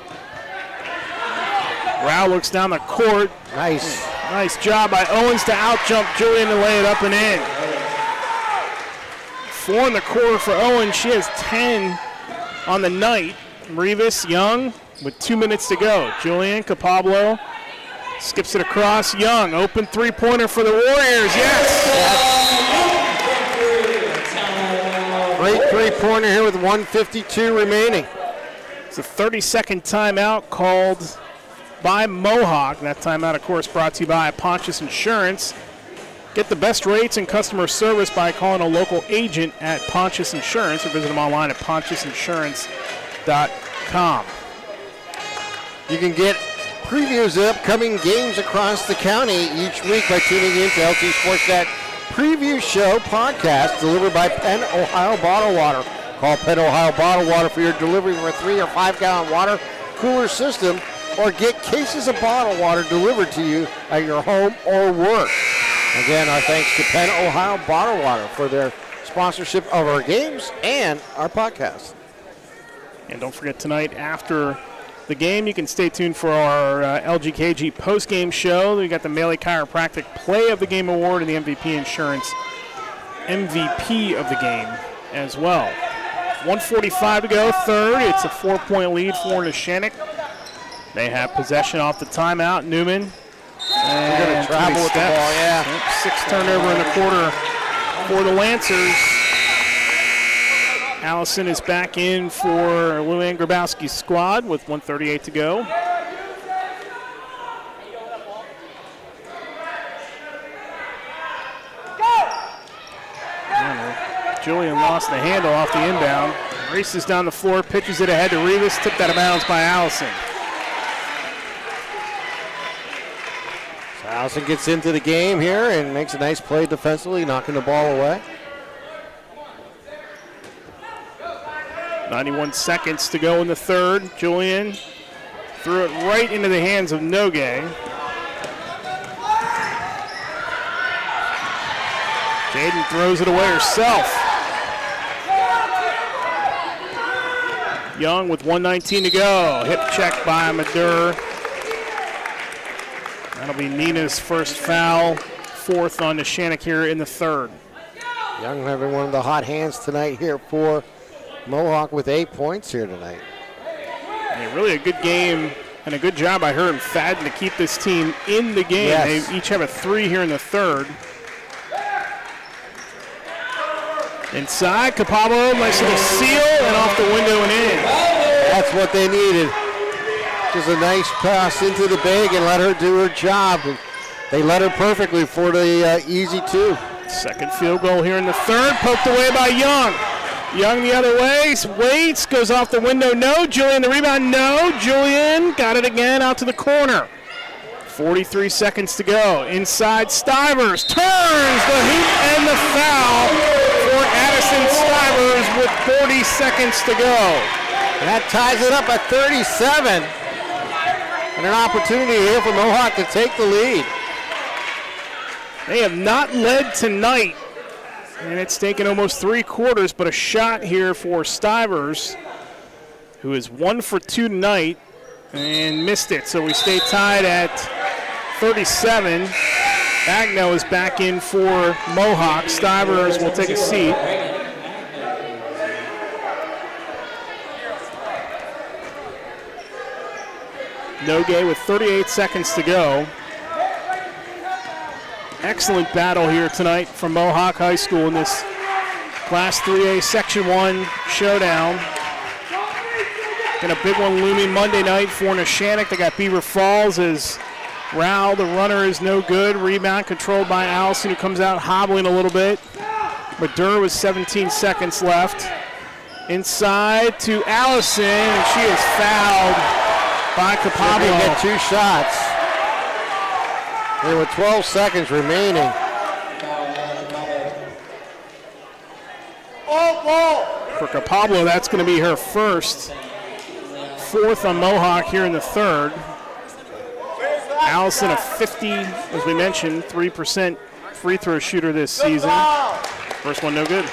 Rao looks down the court. Nice job by Owens to out-jump Julian to lay it up and in. 4 in the quarter for Owens, she has 10 on the night. Rivas, Young, with 2 minutes to go. Julian, Capablo, skips it across. Young, open three-pointer for the Warriors.
Yes. Great three-pointer here with 1:52 remaining.
It's a 30-second timeout called by Mohawk. That timeout, of course, brought to you by Pontius Insurance. Get the best rates and customer service by calling a local agent at Pontius Insurance or visit them online at pontiusinsurance.com.
You can get previews of upcoming games across the county each week by tuning in to LT SportsNet Preview Show podcast delivered by Penn Ohio Bottled Water. Call Penn Ohio Bottled Water for your delivery for a 3 or 5 gallon water cooler system, or get cases of bottled water delivered to you at your home or work. Again, our thanks to Penn Ohio Bottled Water for their sponsorship of our games and our podcast.
And don't forget, tonight after the game, you can stay tuned for our LGKG post-game show. We got the Maley Chiropractic Play of the Game Award and the MVP Insurance MVP of the game as well. 1:45 to go, third. It's a 4-point lead for Neshannock. They have possession off the timeout. Newman.
They're going to travel with the ball, yeah.
6 turnover in the quarter for the Lancers. Allison is back in for Luann Grabowski's squad with 1:38 to go. Julian lost the handle off the inbound. Races down the floor, pitches it ahead to Rivas, tipped out of bounds by Allison.
So Allison gets into the game here and makes a nice play defensively, knocking the ball away.
91 seconds to go in the third. Julian threw it right into the hands of Nogue. Jaden throws it away herself. Young with 1:19 to go. Hip check by Madur. That'll be Nina's first foul. fourth on Neshannock here in the third.
Young having one of the hot hands tonight here for Mohawk with 8 points here tonight.
Yeah, really a good game and a good job by her and Fadden to keep this team in the game.
Yes.
They each have a 3 here in the third. Inside, Capablo, nice little seal, and off the window and in.
That's what they needed. Just a nice pass into the bag and let her do her job. They let her perfectly for the easy 2.
Second field goal here in the third, poked away by Young. Young the other way, waits, goes off the window, no. Julian the rebound, no. Julian got it again out to the corner. 43 seconds to go. Inside, Stivers turns the hoop and the foul for Addison Stivers with 40 seconds to go.
And that ties it up at 37. And an opportunity here for Mohawk to take the lead.
They have not led tonight, and it's taken almost 3 quarters, but a shot here for Stivers, who is 1 for 2 tonight and missed it. So we stay tied at 37. Agno is back in for Mohawk. Stivers will take a seat. Nogue with 38 seconds to go. Excellent battle here tonight from Mohawk High School in this Class 3A Section 1 showdown. Got a big one looming Monday night for Neshannock. They got Beaver Falls as Rao, the runner, is no good. Rebound controlled by Allison, who comes out hobbling a little bit. Madur with 17 seconds left. Inside to Allison, and she is fouled by Capablo.
They get 2 shots. There were 12 seconds remaining.
For Capablo, that's going to be her first. 4th on Mohawk here in the third. Allison, a 50, as we mentioned, 3% free throw shooter this season. First one, no good.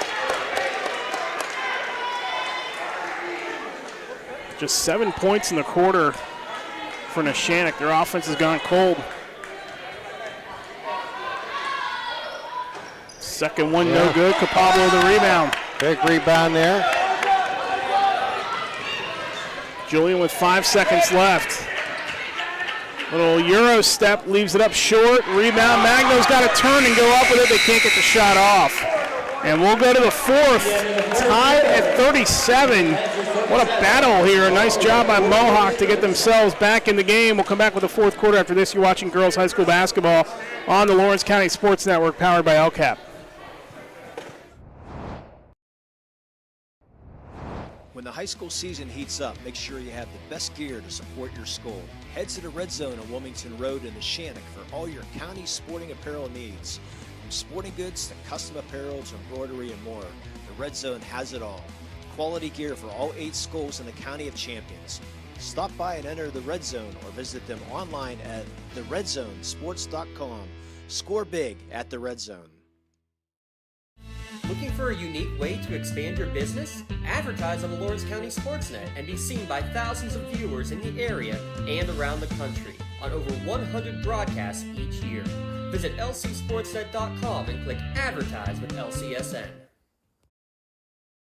Just 7 points in the quarter for Neshannock. Their offense has gone cold. Second one, no good. Capablo the rebound.
Big rebound there.
Julian with 5 seconds left. Little Euro step, leaves it up short. Rebound, Magno's got to turn and go up with it. They can't get the shot off. And we'll go to the fourth, tied at 37. What a battle here. A nice job by Mohawk to get themselves back in the game. We'll come back with the fourth quarter after this. You're watching girls high school basketball on the Lawrence County Sports Network, powered by LCAP.
When the high school season heats up, make sure you have the best gear to support your school. Head to the Red Zone on Wilmington Road in Neshannock for all your county sporting apparel needs. From sporting goods to custom apparel to embroidery and more, the Red Zone has it all. Quality gear for all 8 schools in the County of Champions. Stop by and enter the Red Zone or visit them online at theredzonesports.com. Score big at the Red Zone.
Looking for a unique way to expand your business? Advertise on the Lawrence County SportsNet and be seen by thousands of viewers in the area and around the country on over 100 broadcasts each year. Visit lcsportsnet.com and click Advertise with LCSN.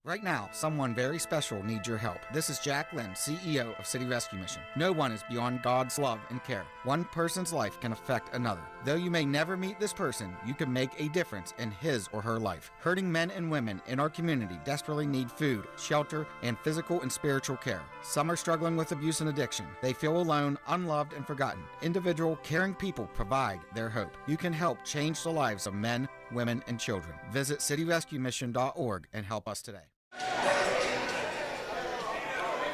Right now, someone very special needs your help. This is Jack Lynn, CEO of City Rescue Mission. No one is beyond God's love and care. One person's life can affect another. Though you may never meet this person, you can make a difference in his or her life. Hurting men and women in our community desperately need food, shelter, and physical and spiritual care. Some are struggling with abuse and addiction. They feel alone, unloved, and forgotten. Individual, caring people provide their hope. You can help change the lives of men, women, and children. Visit cityrescuemission.org and help us today.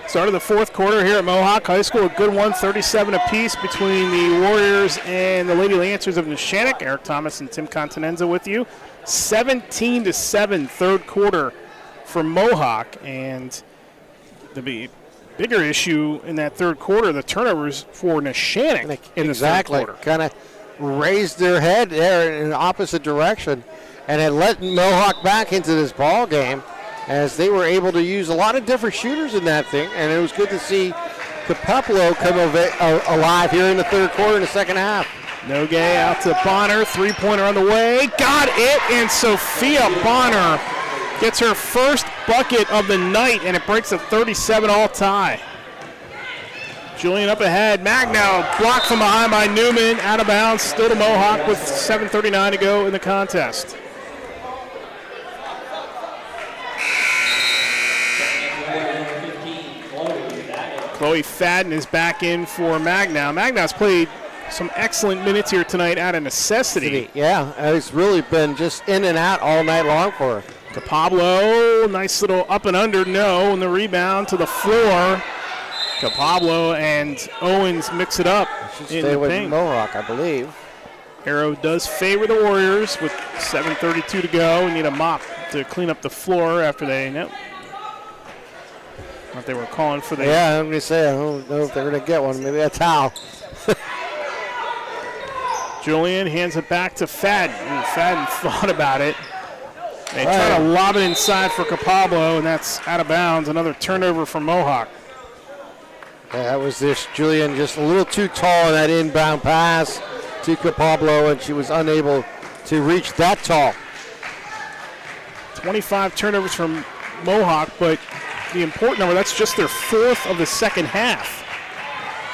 Start of the fourth quarter here at Mohawk High School. A good one, 37 apiece between the Warriors and the Lady Lancers of Neshannock. Eric Thomas and Tim Continenza with you. 17-7 third quarter for Mohawk. And the bigger issue in that third quarter, the turnovers for Neshannock in the third quarter.
Kind of raised their head there in the opposite direction and had let Mohawk back into this ball game, as they were able to use a lot of different shooters in that thing, and it was good to see Capeplo come alive here in the third quarter in the second half.
Nogue out to Bonner, three-pointer on the way, got it, and Sophia Bonner gets her first bucket of the night, and it breaks a 37-all tie. Julian up ahead, Magno blocked from behind by Newman, out of bounds, still to Mohawk with 7:39 to go in the contest. Chloe Fadden is back in for Magnow. Magnow's played some excellent minutes here tonight out of necessity.
Yeah, it's really been just in and out all night long for her.
To Pablo, nice little up and under, no, and the rebound to the floor. To Pablo and Owens mix it up in the paint.
Mohawk, I believe.
Arrow does favor the Warriors with 7:32 to go. We need a mop to clean up the floor after they, what they were calling for the.
Yeah, I'm going to say, I don't know if they're going to get one. Maybe a towel.
Julian hands it back to Fadden. Ooh, Fadden thought about it. They try to lob it inside for Capablo, and that's out of bounds. Another turnover for Mohawk.
Yeah, that was this Julian just a little too tall in that inbound pass to Capablo, and she was unable to reach that tall.
25 turnovers from Mohawk, but the important number, that's just their fourth of the second half.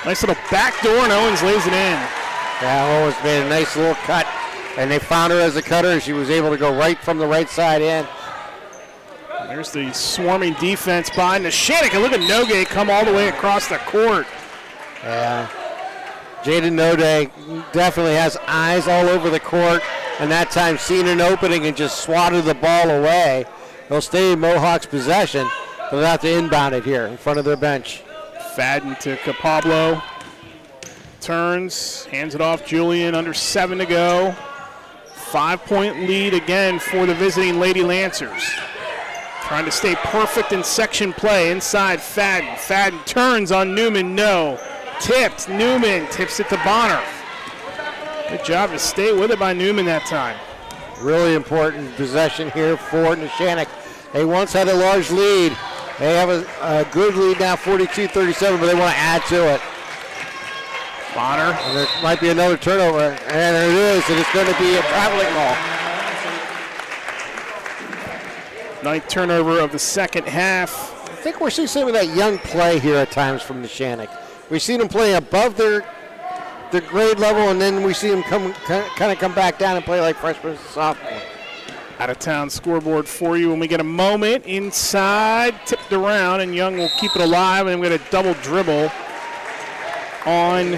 Nice little backdoor, and Owens lays it in.
Yeah, Owens made a nice little cut, and they found her as a cutter, and she was able to go right from the right side in.
There's the swarming defense by Neshannock, and look at Nogue come all the way across the court.
Yeah. Jaden Nogue definitely has eyes all over the court, and that time seen an opening and just swatted the ball away. They'll stay in Mohawk's possession, but they'll have to inbound it here in front of their bench.
Fadden to Capablo. Turns, hands it off Julian, under 7 to go. 5-point lead again for the visiting Lady Lancers. Trying to stay perfect in section play inside Fadden. Fadden turns on Newman, no. Tipped, Newman tips it to Bonner. Good job to stay with it by Newman that time.
Really important possession here for Neshannock. They once had a large lead. They have a good lead now, 42-37, but they want to add to it.
Bonner.
And there might be another turnover, and there it is, and it's going to be a traveling ball.
Ninth turnover of the second half.
I think we're seeing some of that young play here at times from Neshannock. We've seen them play above their grade level, and then we see them come back down and play like freshmen and sophomores.
Out of town scoreboard for you when we get a moment. Inside, tipped around, and Young will keep it alive, and we're going to double dribble on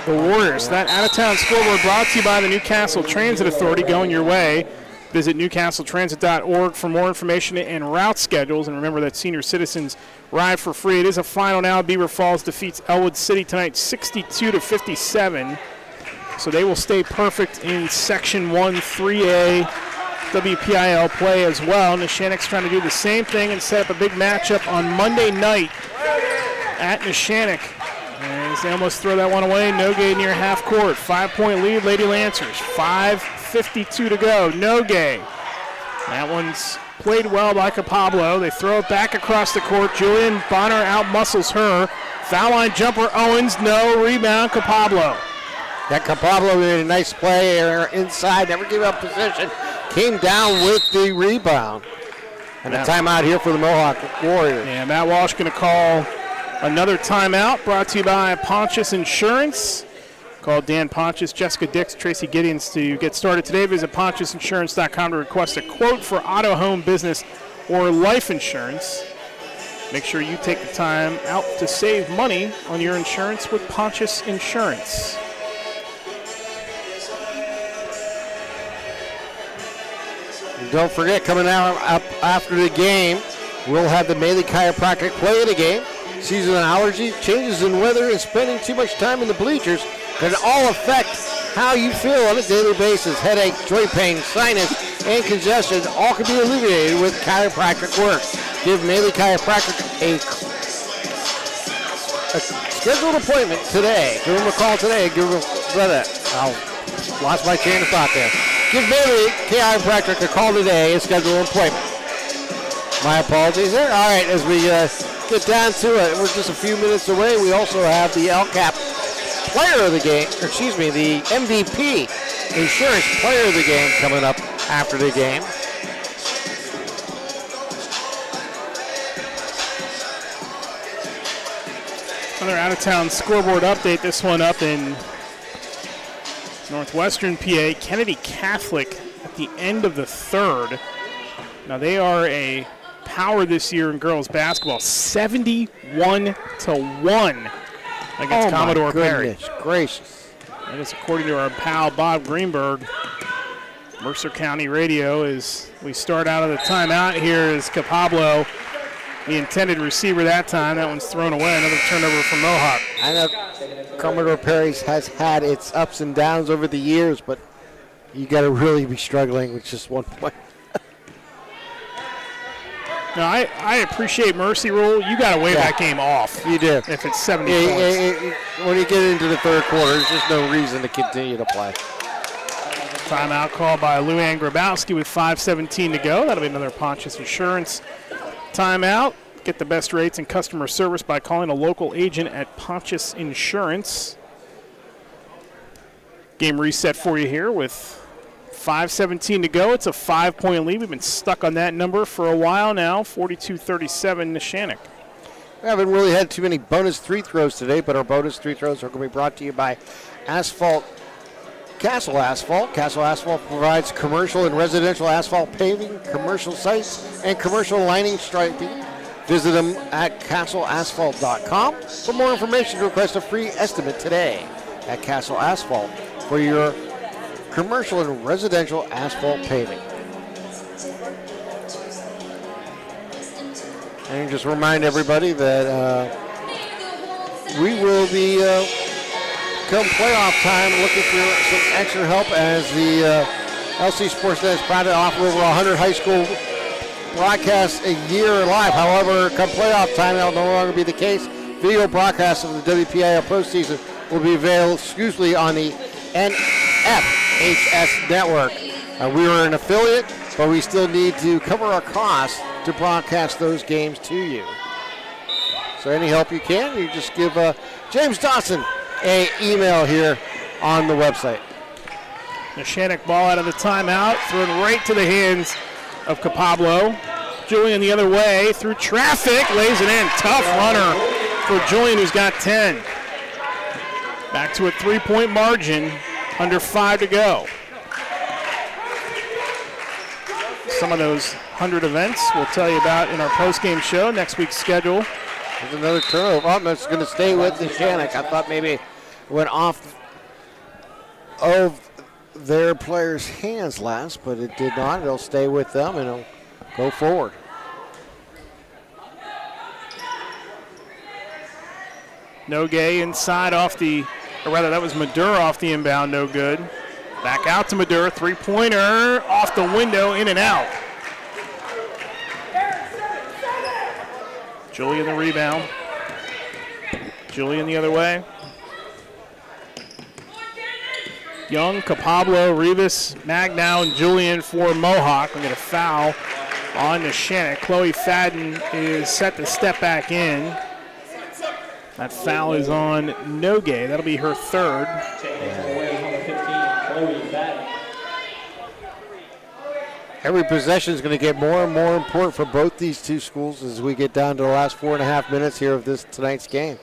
the Warriors. That out of town scoreboard brought to you by the Newcastle Transit Authority, going your way. Visit newcastletransit.org for more information and route schedules. And remember that senior citizens ride for free. It is a final now. Beaver Falls defeats Elwood City tonight 62-57. So they will stay perfect in Section 1 3A WPIAL play as well. Neshannock's trying to do the same thing and set up a big matchup on Monday night at Neshannock. As they almost throw that one away. Nogue near half court. 5-point lead, Lady Lancers. 5:52 to go. Nogue. That one's played well by Capablo. They throw it back across the court. Julian Bonner outmuscles her. Foul line jumper, Owens. No. Rebound, Capablo.
That Capablo made a nice play inside. Never gave up position. Came down with the rebound. And a timeout here for the Mohawk Warriors.
Yeah, Matt Walsh going to call another timeout, brought to you by Pontius Insurance. Call Dan Pontius, Jessica Dix, Tracy Gideons to get started today. Visit PontiusInsurance.com to request a quote for auto, home, business, or life insurance. Make sure you take the time out to save money on your insurance with Pontius Insurance.
And don't forget, coming out up after the game, we'll have the Maley Chiropractic play of the game. Seasonal allergies, changes in weather, and spending too much time in the bleachers can all affect how you feel on a daily basis. Headache, joint pain, sinus, and congestion all can be alleviated with chiropractic work. Give Maley Chiropractic a scheduled appointment today. Give them a call today. Give them lost my train of thought there. Give Maley Chiropractic a call today and schedule an appointment. My apologies there. All right, as we get down to it, we're just a few minutes away. We also have the LCAP player of the game, the MVP insurance player of the game coming up after the game.
Another out-of-town scoreboard update. This one up in Northwestern PA. Kennedy Catholic at the end of the third. Now they are a power this year in girls basketball, 71-1 against Commodore Perry.
Goodness gracious.
That is according to our pal Bob Greenberg. Mercer County Radio, as we start out of the timeout here, is Capablo, the intended receiver that time. That one's thrown away. Another turnover from Mohawk.
I know Commodore Perry has had its ups and downs over the years, but you got to really be struggling with just 1 point.
No, I appreciate Mercy Rule. You got to wave that game off.
You do.
If it's 70 points.
When you get into the third quarter, there's just no reason to continue to play.
Timeout called by Luann Grabowski with 5:17 to go. That'll be another Pontius Insurance timeout. Get the best rates and customer service by calling a local agent at Pontius Insurance. Game reset for you here with 5:17 to go. It's a 5-point lead. We've been stuck on that number for a while now. 42-37 Neshannock.
We haven't really had too many bonus free throws today, but our bonus free throws are going to be brought to you by Castle Asphalt. Castle Asphalt provides commercial and residential asphalt paving, commercial sites, and commercial lining striping. Visit them at castleasphalt.com. For more information, request a free estimate today at Castle Asphalt for your commercial and residential asphalt paving. And just remind everybody that we will be come playoff time looking for some extra help as the LC SportsNet is proud to offer over 100 high school broadcasts a year live. However, come playoff time, that will no longer be the case. Video broadcasts of the WPIAL postseason will be available exclusively on the NFHS network. We are an affiliate, but we still need to cover our costs to broadcast those games to you. So any help you can, you just give James Dawson an email here on the website.
Neshannock ball out of the timeout, thrown right to the hands of Capablo. Julian the other way through traffic, lays it in. Tough runner for Julian, who's got 10. Back to a 3-point margin, under 5 to go. Some of those 100 events we'll tell you about in our post-game show, next week's schedule.
There's another turnover. Oh, that's going to stay with Neshannock. I thought maybe it went off of their players' hands last, but it did not. It'll stay with them, and it'll go forward.
Nogue inside off the, or rather that was Madura off the inbound, no good. Back out to Madura, three-pointer, off the window, in and out. Julian the rebound. Julian the other way. Young, Capablo, Rivas, Magnow, and Julian for Mohawk. We get a foul on Neshannock. Chloe Fadden is set to step back in. That foul is on Nogue. That'll be her third.
Every possession is going to get more and more important for both these two schools as we get down to the last 4.5 minutes here of tonight's game.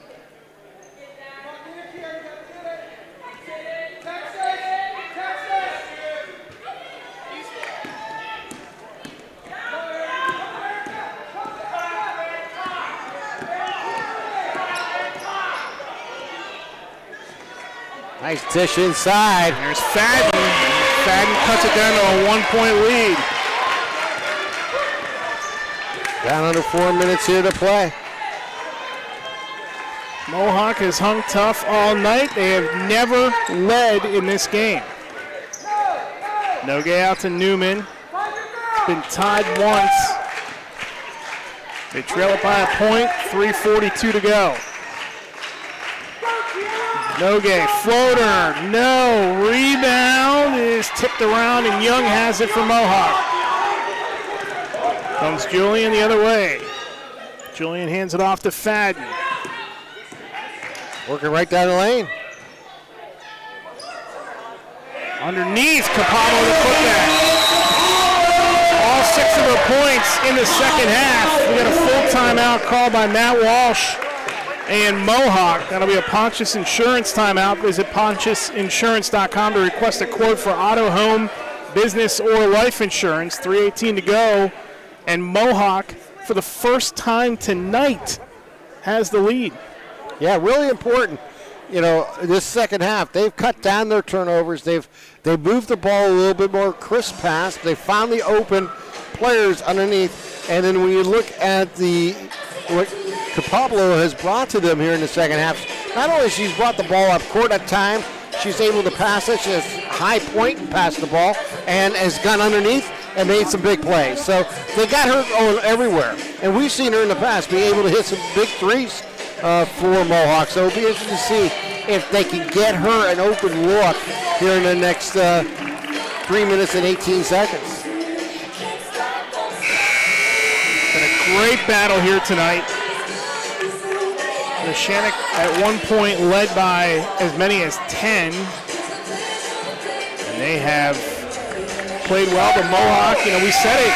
Nice dish inside.
There's Fadden. Fadden cuts it down to a 1-point lead.
Down under 4 minutes here to play.
Mohawk has hung tough all night. They have never led in this game. Nogue out to Newman. It's been tied once. They trail it by a point, 3:42 to go. Nogue, floater, no, rebound is tipped around and Young has it for Mohawk. Comes Julian the other way. Julian hands it off to Fadden.
Working right down the lane.
Underneath, Capallo the putback. All 6 of her points in the second half. We got a full timeout called by Matt Walsh and Mohawk. That'll be a Pontius Insurance timeout. Visit pontiusinsurance.com to request a quote for auto, home, business, or life insurance. 3:18 to go. And Mohawk, for the first time tonight, has the lead.
Yeah, really important. You know, this second half, they've cut down their turnovers. They've moved the ball a little bit more crisp pass. They found the open players underneath. And then when you look at what Capallo has brought to them here in the second half, not only she's brought the ball up court at times, she's able to pass it. She has high point and pass the ball and has gone underneath and made some big plays. So they got her going everywhere. And we've seen her in the past be able to hit some big threes for Mohawk. So it'll be interesting to see if they can get her an open look here in the next 3 minutes and 18 seconds.
Been a great battle here tonight. Neshannock at one point led by as many as 10. And they have played well, but Mohawk, you know, we said it.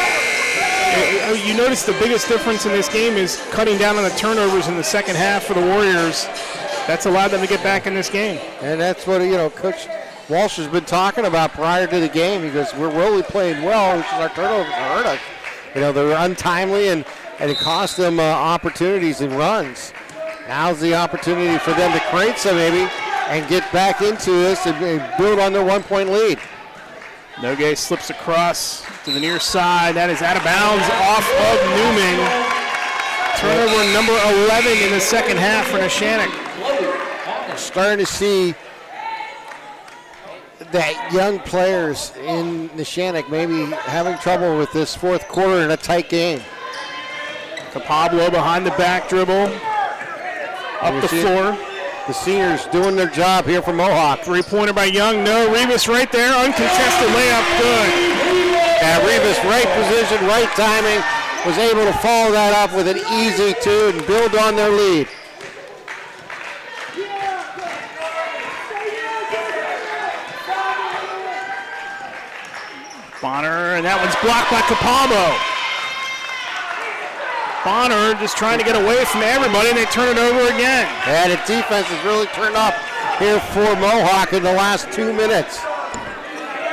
You notice the biggest difference in this game is cutting down on the turnovers in the second half for the Warriors. That's allowed them to get back in this game.
And that's what, you know, Coach Walsh has been talking about prior to the game. He goes, we're really playing well, which is our turnovers hurt us. You know, they're untimely, and it cost them opportunities and runs. Now's the opportunity for them to create some maybe and get back into this and build on their 1-point lead.
Nogue slips across to the near side. That is out of bounds off of Newman. Turnover number 11 in the second half for Neshannock.
Starting to see that young players in Neshannock maybe having trouble with this fourth quarter in a tight game.
Capallo behind the back dribble. Up the floor.
The seniors doing their job here for Mohawk.
Three-pointer by Young. No, Rivas right there. Uncontested layup. Good.
Yeah, Rivas, right position, right timing. Was able to follow that up with an easy 2 and build on their lead.
Bonner, and that one's blocked by Capallo. Bonner just trying to get away from everybody, and they turn it over again.
Yeah, the defense has really turned up here for Mohawk in the last 2 minutes.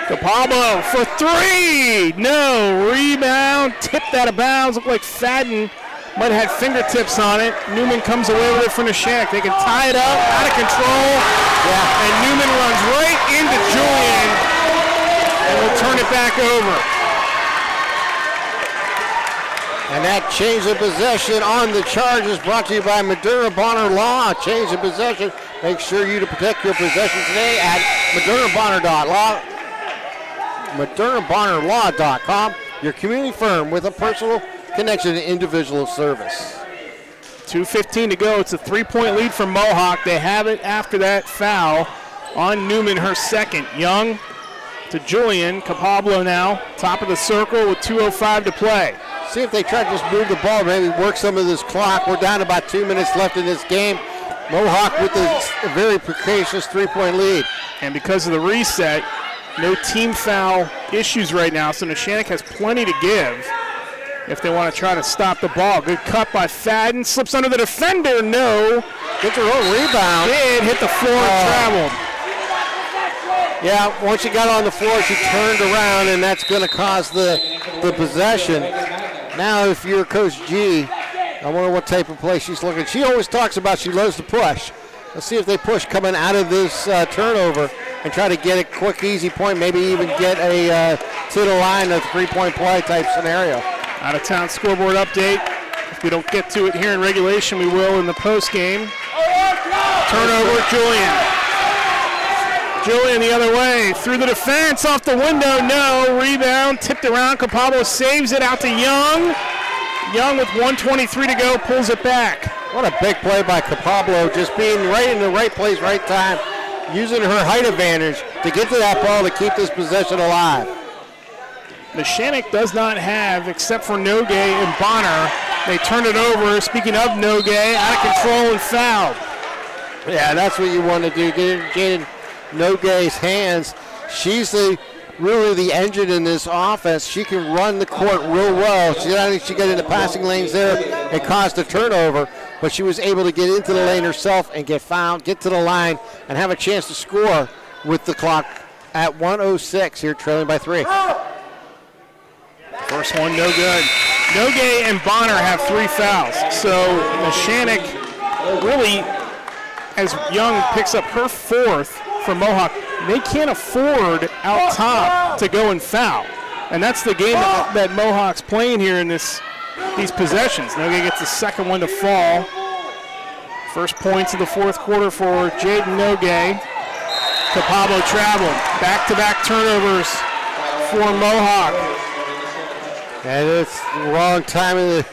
Capallo for 3. No, rebound, tipped out of bounds. Looked like Fadden might have had fingertips on it. Newman comes away with it from Neshannock. They can tie it up, out of control. Yeah. And Newman runs right into Julian and will turn it back over.
And that change of possession on the charges brought to you by Madura Bonner Law. Change of possession. Make sure you to protect your possession today at MaduraBonnerLaw.com, your community firm with a personal connection and individual service.
2:15 to go. It's a 3-point lead for Mohawk. They have it after that foul on Newman, her second. Young to Julian. Capallo now, top of the circle with 2:05 to play.
See if they try to just move the ball, maybe work some of this clock. We're down to about 2 minutes left in this game. Mohawk with a very precocious 3-point lead.
And because of the reset, no team foul issues right now, so Neshannock has plenty to give if they want to try to stop the ball. Good cut by Fadden, slips under the defender, no.
Gets her own rebound.
Did hit the floor and traveled.
Yeah, once she got on the floor, she turned around, and that's going to cause the possession. Now, if you're Coach G, I wonder what type of play she's looking. She always talks about she loves to push. Let's see if they push coming out of this turnover and try to get a quick, easy point, maybe even get a to the line, a 3-point play type scenario.
Out-of-town scoreboard update. If we don't get to it here in regulation, we will in the post game. Turnover, Julian. Julian the other way, through the defense, off the window, no. Rebound, tipped around, Capallo saves it out to Young. Young with 1:23 to go, pulls it back.
What a big play by Capallo, just being right in the right place, right time, using her height advantage to get to that ball to keep this possession alive.
Neshannock does not have, except for Nogue and Bonner. They turn it over, speaking of Nogue, out of control and fouled.
Yeah, that's what you want to do, get in Nogue's hands. She's really the engine in this offense. She can run the court real well. She got into passing lanes there and caused a turnover, but she was able to get into the lane herself and get fouled, get to the line, and have a chance to score with the clock at 1:06 here, trailing by 3.
First one, no good. Nogay and Bonner have 3 fouls. So Neshannock really, as Young picks up her 4th for Mohawk, they can't afford out top to go and foul. And that's the game that Mohawk's playing here in these possessions. Nogay gets the second one to fall. First points of the 4th quarter for Jaden Nogay. Pablo traveled. Back-to-back turnovers for Mohawk.
And it's the wrong time in the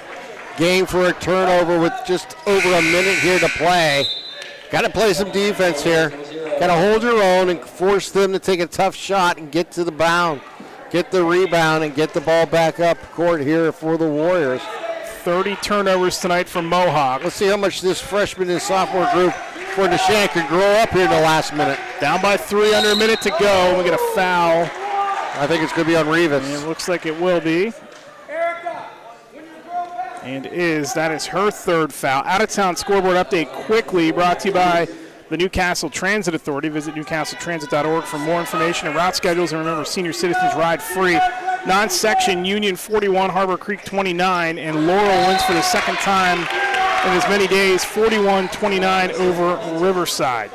game for a turnover with just over a minute here to play. Got to play some defense here. Got to hold your own and force them to take a tough shot and get to the bound, get the rebound, and get the ball back up court here for the Warriors.
30 turnovers tonight for Mohawk.
Let's see how much this freshman and sophomore group for Neshannock can grow up here in the last minute.
Down by 3, under a minute to go. We get a foul.
I think it's going to be on Rivas.
And it looks like it will be. And that is her 3rd foul. Out-of-town scoreboard update quickly brought to you by the Newcastle Transit Authority. Visit newcastletransit.org for more information and route schedules. And remember, senior citizens ride free. Non-section, Union 41, Harbor Creek 29. And Laurel wins for the second time in as many days, 41-29 over Riverside.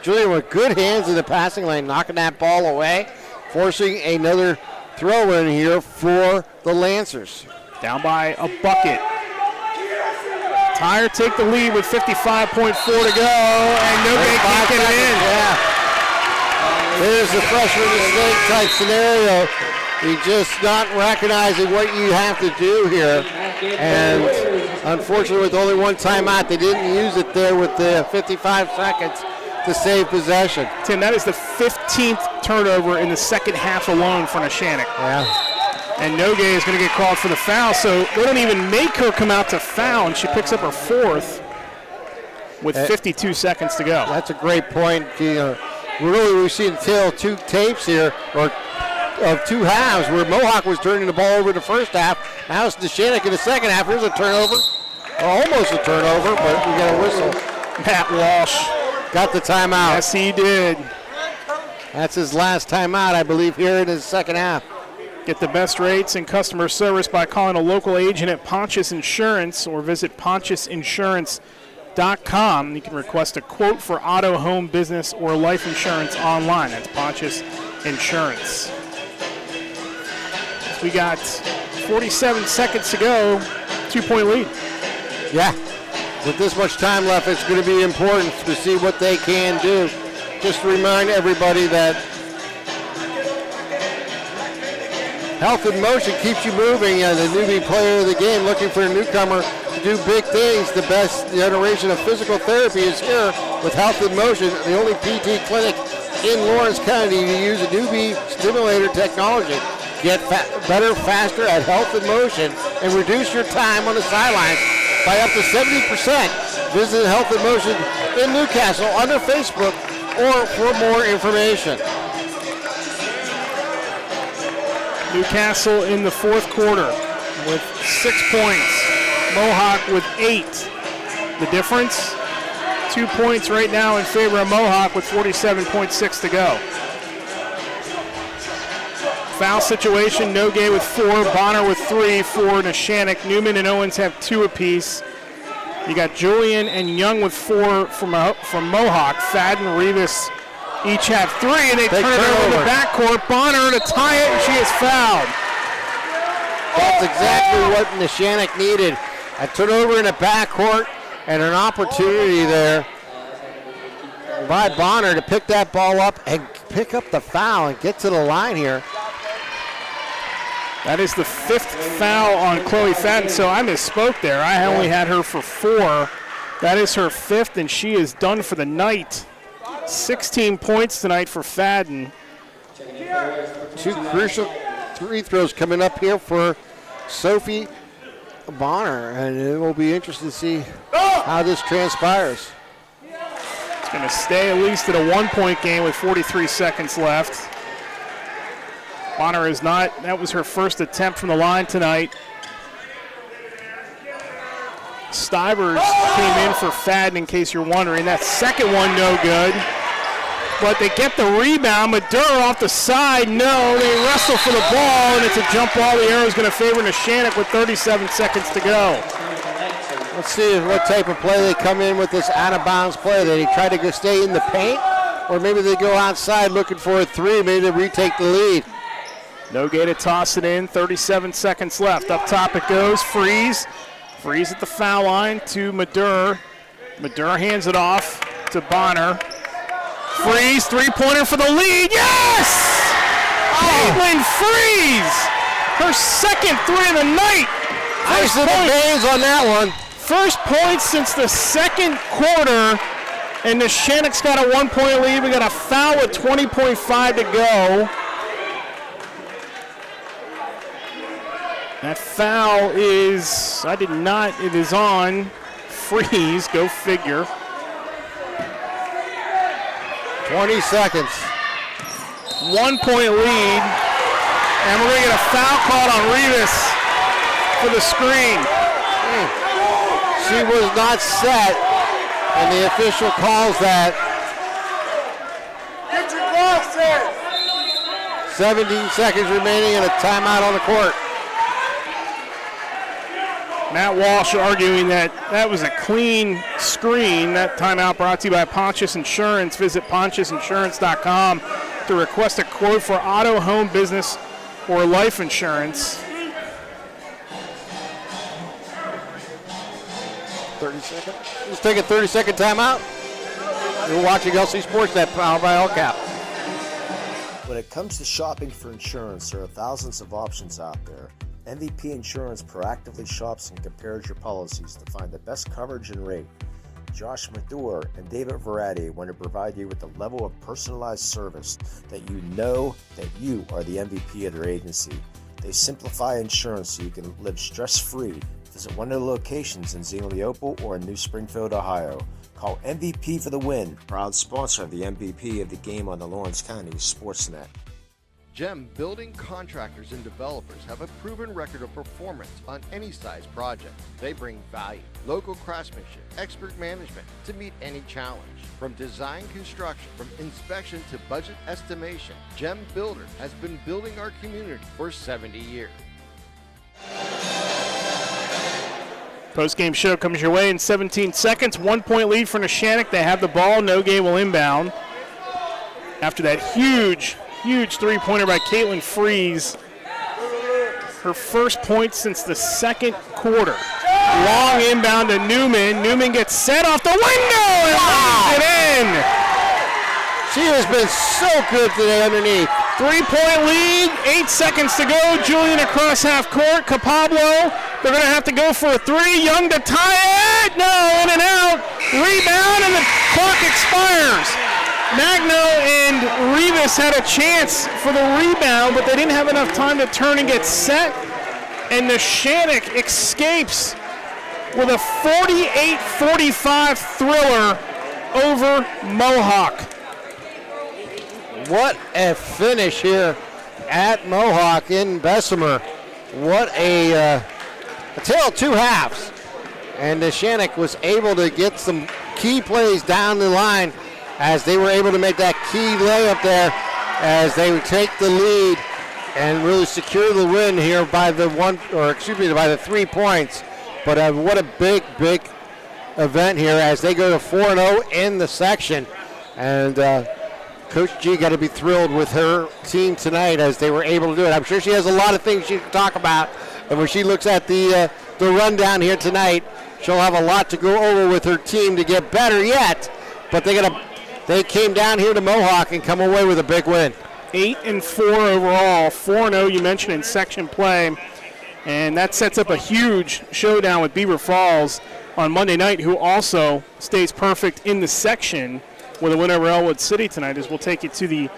Julian with good hands in the passing lane, knocking that ball away, forcing another throw in here for the Lancers.
Down by a bucket. Tire take the lead with 55.4 to go, and Nogay can't get it in.
Yeah. There's the freshman mistake type scenario. You're just not recognizing what you have to do here. And unfortunately, with only one timeout, they didn't use it there with the 55 seconds to save possession.
Tim, that is the 15th turnover in the second half alone for Neshannock.
Yeah.
And Nogay is going to get called for the foul, so they don't even make her come out to foul, and she picks up her 4th with 52 seconds to go.
That's a great point. We've seen tail 2 tapes here, or of 2 halves, where Mohawk was turning the ball over in the first half. Now it's Neshannock in the second half. Here's a turnover, or almost a turnover, but we got a whistle.
Matt Walsh
got the timeout.
Yes, he did.
That's his last timeout, I believe, here in his second half.
Get the best rates and customer service by calling a local agent at Pontius Insurance or visit pontiusinsurance.com. You can request a quote for auto, home, business, or life insurance online. That's Pontius Insurance. We got 47 seconds to go, 2-point lead.
Yeah, with this much time left, it's going to be important to see what they can do. Just to remind everybody that Health in Motion keeps you moving, and the newbie player of the game looking for a newcomer to do big things. The best generation of physical therapy is here with Health in Motion, the only PT clinic in Lawrence County to use a newbie stimulator technology. Get better, faster at Health in Motion and reduce your time on the sidelines by up to 70%. Visit Health in Motion in Newcastle on their Facebook or for more information.
Newcastle in the 4th quarter with 6 points. Mohawk with 8. The difference, 2 points right now in favor of Mohawk with 47.6 to go. Foul situation, Nogay with 4, Bonner with 3 for Neshannock. Newman and Owens have 2 apiece. You got Julian and Young with 4 from Mohawk. Fadden, Rivas each have 3, and they turn it over in the backcourt. Bonner to tie it, and she is fouled.
That's exactly what Neshannock needed. A turnover in the backcourt and an opportunity there by Bonner to pick that ball up and pick up the foul and get to the line here.
That is the 5th foul on Chloe Fadden, so I misspoke there. I only had her for 4. That is her 5th, and she is done for the night. 16 points tonight for Fadden.
2 crucial free throws coming up here for Sophie Bonner, and it will be interesting to see how this transpires.
It's going to stay at least at a 1-point game with 43 seconds left. Bonner is not. That was her first attempt from the line tonight. Stivers came in for Fadden, in case you're wondering. That second one, no good. But they get the rebound. Madura off the side, no. They wrestle for the ball, and it's a jump ball. The arrow is going to favor Neshannock with 37 seconds to go.
Let's see what type of play they come in with this out-of-bounds play. They try to go stay in the paint, or maybe they go outside looking for a three. Maybe they retake the lead.
Nogue to toss it in. 37 seconds left. Up top it goes. Freeze at the foul line to Madura. Madura hands it off to Bonner. Freeze, three-pointer for the lead. Yes! Caitlin Freeze! Her second three of the night.
First of the games on that one.
First point since the second quarter, and Neshannock's got a 1-point lead. We got a foul with 20.5 to go. That foul is, it is on Freeze, go figure.
20 seconds.
1-point lead, and we're going to get a foul called on Rivas for the screen.
She was not set, and the official calls that.
Get your gloves in.
17 seconds remaining and a timeout on the court.
Matt Walsh arguing that that was a clean screen. That timeout brought to you by Pontius Insurance. Visit pontiusinsurance.com to request a quote for auto, home, business, or life insurance.
30 seconds. Let's take a 30-second timeout. You're watching LC SportsNet, powered by LCAP.
When it comes to shopping for insurance, there are thousands of options out there. MVP Insurance proactively shops and compares your policies to find the best coverage and rate. Josh Madure and David Verratti want to provide you with the level of personalized service that you know that you are the MVP of their agency. They simplify insurance so you can live stress-free. Visit one of their locations in Xenia Leopold or in New Springfield, Ohio. Call MVP for the win, proud sponsor of the MVP of the game on the Lawrence County SportsNet.
GEM building contractors and developers have a proven record of performance on any size project. They bring value, local craftsmanship, expert management to meet any challenge. From design construction, from inspection to budget estimation, GEM Builder has been building our community for 70 years.
Post-game show comes your way in 17 seconds. 1-point lead for Neshannock. They have the ball. Nogue will inbound. After that huge three-pointer by Caitlin Freeze. Her first point since the second quarter. Long inbound to Newman. Newman gets set off the window and lays it in.
She has been so good today underneath.
3-point lead, 8 seconds to go. Julian across half court. Capablo, they're going to have to go for a three. Young to tie it. No, in and out. Rebound, and the clock expires. Magno and Rivas had a chance for the rebound, but they didn't have enough time to turn and get set. And Neshannock escapes with a 48-45 thriller over Mohawk.
What a finish here at Mohawk in Bessemer. What a tale of two halves. And Neshannock was able to get some key plays down the line as they were able to make that key layup there as they would take the lead and really secure the win here by the by the 3 points. But what a big event here as they go to 4-0 in the section. And Coach G got to be thrilled with her team tonight as they were able to do it. I'm sure she has a lot of things she can talk about. And when she looks at the rundown here tonight, she'll have a lot to go over with her team to get better yet. But they came down here to Mohawk and come away with a big win.
8-4 overall, 4-0 you mentioned in section play, and that sets up a huge showdown with Beaver Falls on Monday night, who also stays perfect in the section with a win over Elwood City tonight, as we'll take you to the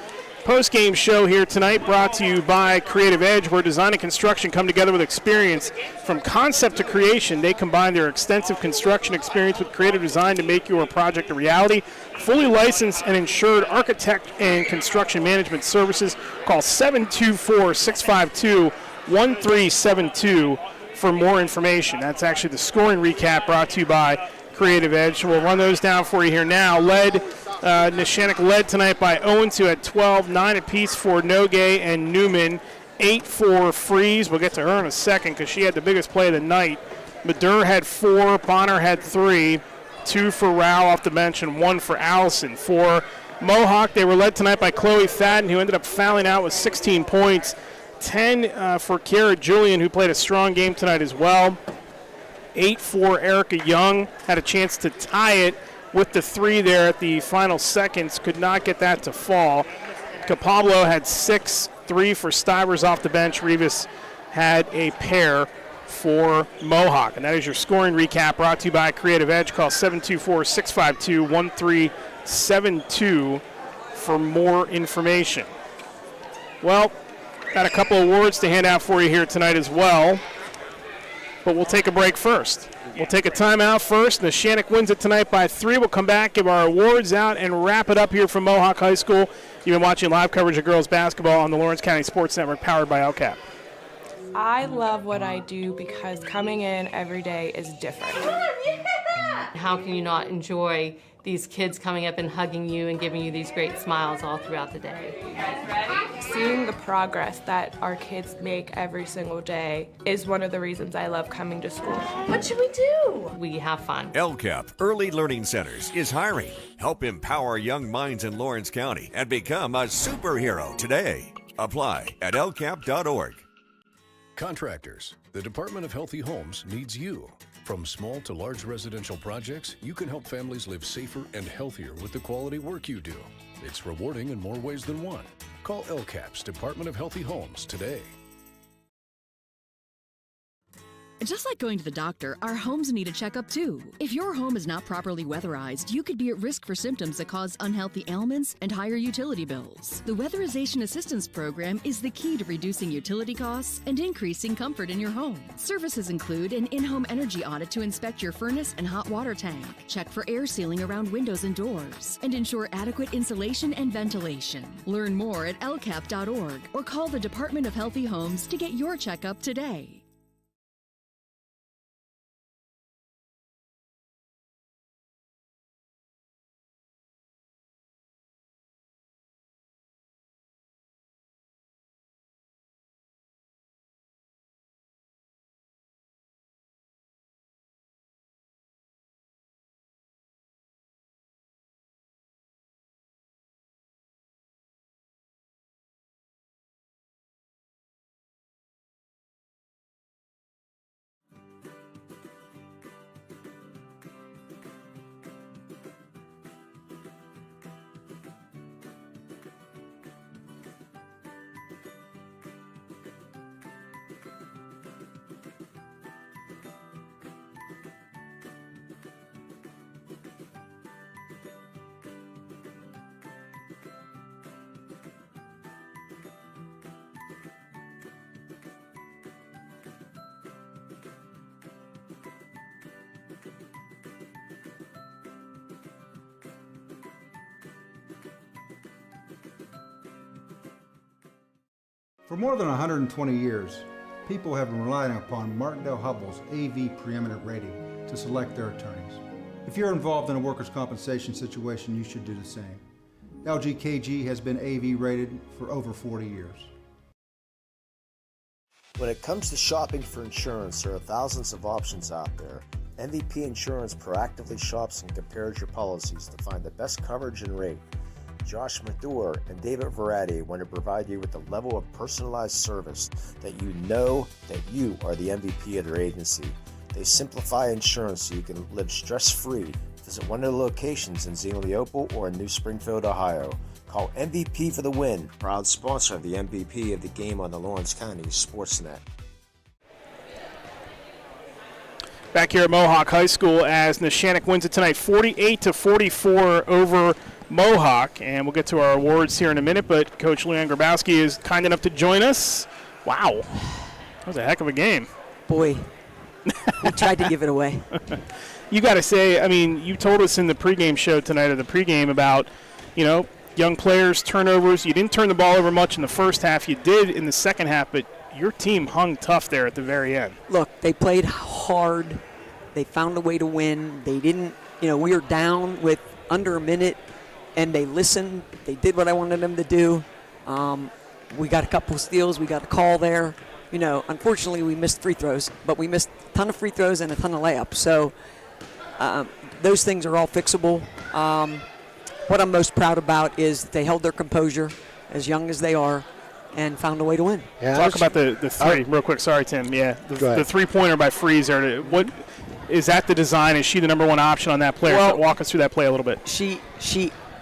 Post-game show here tonight brought to you by Creative Edge, where design and construction come together with experience. From concept to creation, they combine their extensive construction experience with creative design to make your project a reality. Fully licensed and insured architect and construction management services. Call 724-652-1372 for more information. That's actually the scoring recap brought to you by Creative Edge. We'll run those down for you here now. Neshannock led tonight by 0-2 at 12, 9 apiece for Nogay and Newman, 8 for Freeze. We'll get to her in a second because she had the biggest play of the night. Madur had 4, Bonner had 3, 2 for Rao off the bench, and 1 for Allison. For Mohawk, they were led tonight by Chloe Thadden, who ended up fouling out with 16 points, 10 for Kiara Julian, who played a strong game tonight as well. 8 for Erica Young, had a chance to tie it with the 3 there at the final seconds, could not get that to fall. Capablo had 6, 3 for Stivers off the bench. Rivas had a pair for Mohawk. And that is your scoring recap brought to you by Creative Edge. Call 724-652-1372 for more information. Well, got a couple awards to hand out for you here tonight as well, but we'll take a break first. We'll take a timeout first. Neshannock wins it tonight by 3. We'll come back, give our awards out, and wrap it up here from Mohawk High School. You've been watching live coverage of girls basketball on the Lawrence County Sports Network, powered by LCAP.
I love what I do because coming in every day is different.
How can you not enjoy these kids coming up and hugging you and giving you these great smiles all throughout the day? You guys ready?
Seeing the progress that our kids make every single day is one of the reasons I love coming to school.
What should we do? We have fun.
LCAP Early Learning Centers is hiring. Help empower young minds in Lawrence County and become a superhero today. Apply at lcap.org.
Contractors, the Department of Healthy Homes needs you. From small to large residential projects, you can help families live safer and healthier with the quality work you do. It's rewarding in more ways than one. Call LCAP's Department of Healthy Homes today.
Just like going to the doctor, our homes need a checkup too. If your home is not properly weatherized, you could be at risk for symptoms that cause unhealthy ailments and higher utility bills. The Weatherization Assistance Program is the key to reducing utility costs and increasing comfort in your home. Services include an in-home energy audit to inspect your furnace and hot water tank, check for air sealing around windows and doors, and ensure adequate insulation and ventilation. Learn more at lcap.org or call the Department of Healthy Homes to get your checkup today.
For more than 120 years, people have been relying upon Martindale-Hubbell's AV preeminent rating to select their attorneys. If you're involved in a workers' compensation situation, you should do the same. LGKG has been AV rated for over 40 years.
When it comes to shopping for insurance, there are thousands of options out there. MVP Insurance proactively shops and compares your policies to find the best coverage and rate. Josh Madur and David Verratti want to provide you with the level of personalized service that you know that you are the MVP of their agency. They simplify insurance so you can live stress-free. Visit one of the locations in Xenia Leopold or in New Springfield, Ohio. Call MVP for the win. Proud sponsor of the MVP of the game on the Lawrence County SportsNet.
Back here at Mohawk High School as Neshannock wins it tonight 48-44 over Mohawk. And we'll get to our awards here in a minute, but Coach Leanne Grabowski is kind enough to join us. Wow. That was a heck of a game.
Boy, we tried to give it away.
You got to say, I mean, you told us in the pregame show tonight, or the pregame, about, you know, young players, turnovers. You didn't turn the ball over much in the first half. You did in the second half, but your team hung tough there at the very end.
Look, they played hard. They found a way to win. They didn't, you know, we were down with under a minute, and they listened. They did what I wanted them to do. We got a couple of steals. We got a call there. You know, unfortunately, we missed free throws, but we missed a ton of free throws and a ton of layups. So those things are all fixable. What I'm most proud about is they held their composure, as young as they are, and found a way to win.
Yeah, talk about the three real quick. Sorry, Tim. Yeah, the three-pointer by Freezer. What is that? The design? Is she the number one option on that player?
Well,
walk us through that play a little bit.
She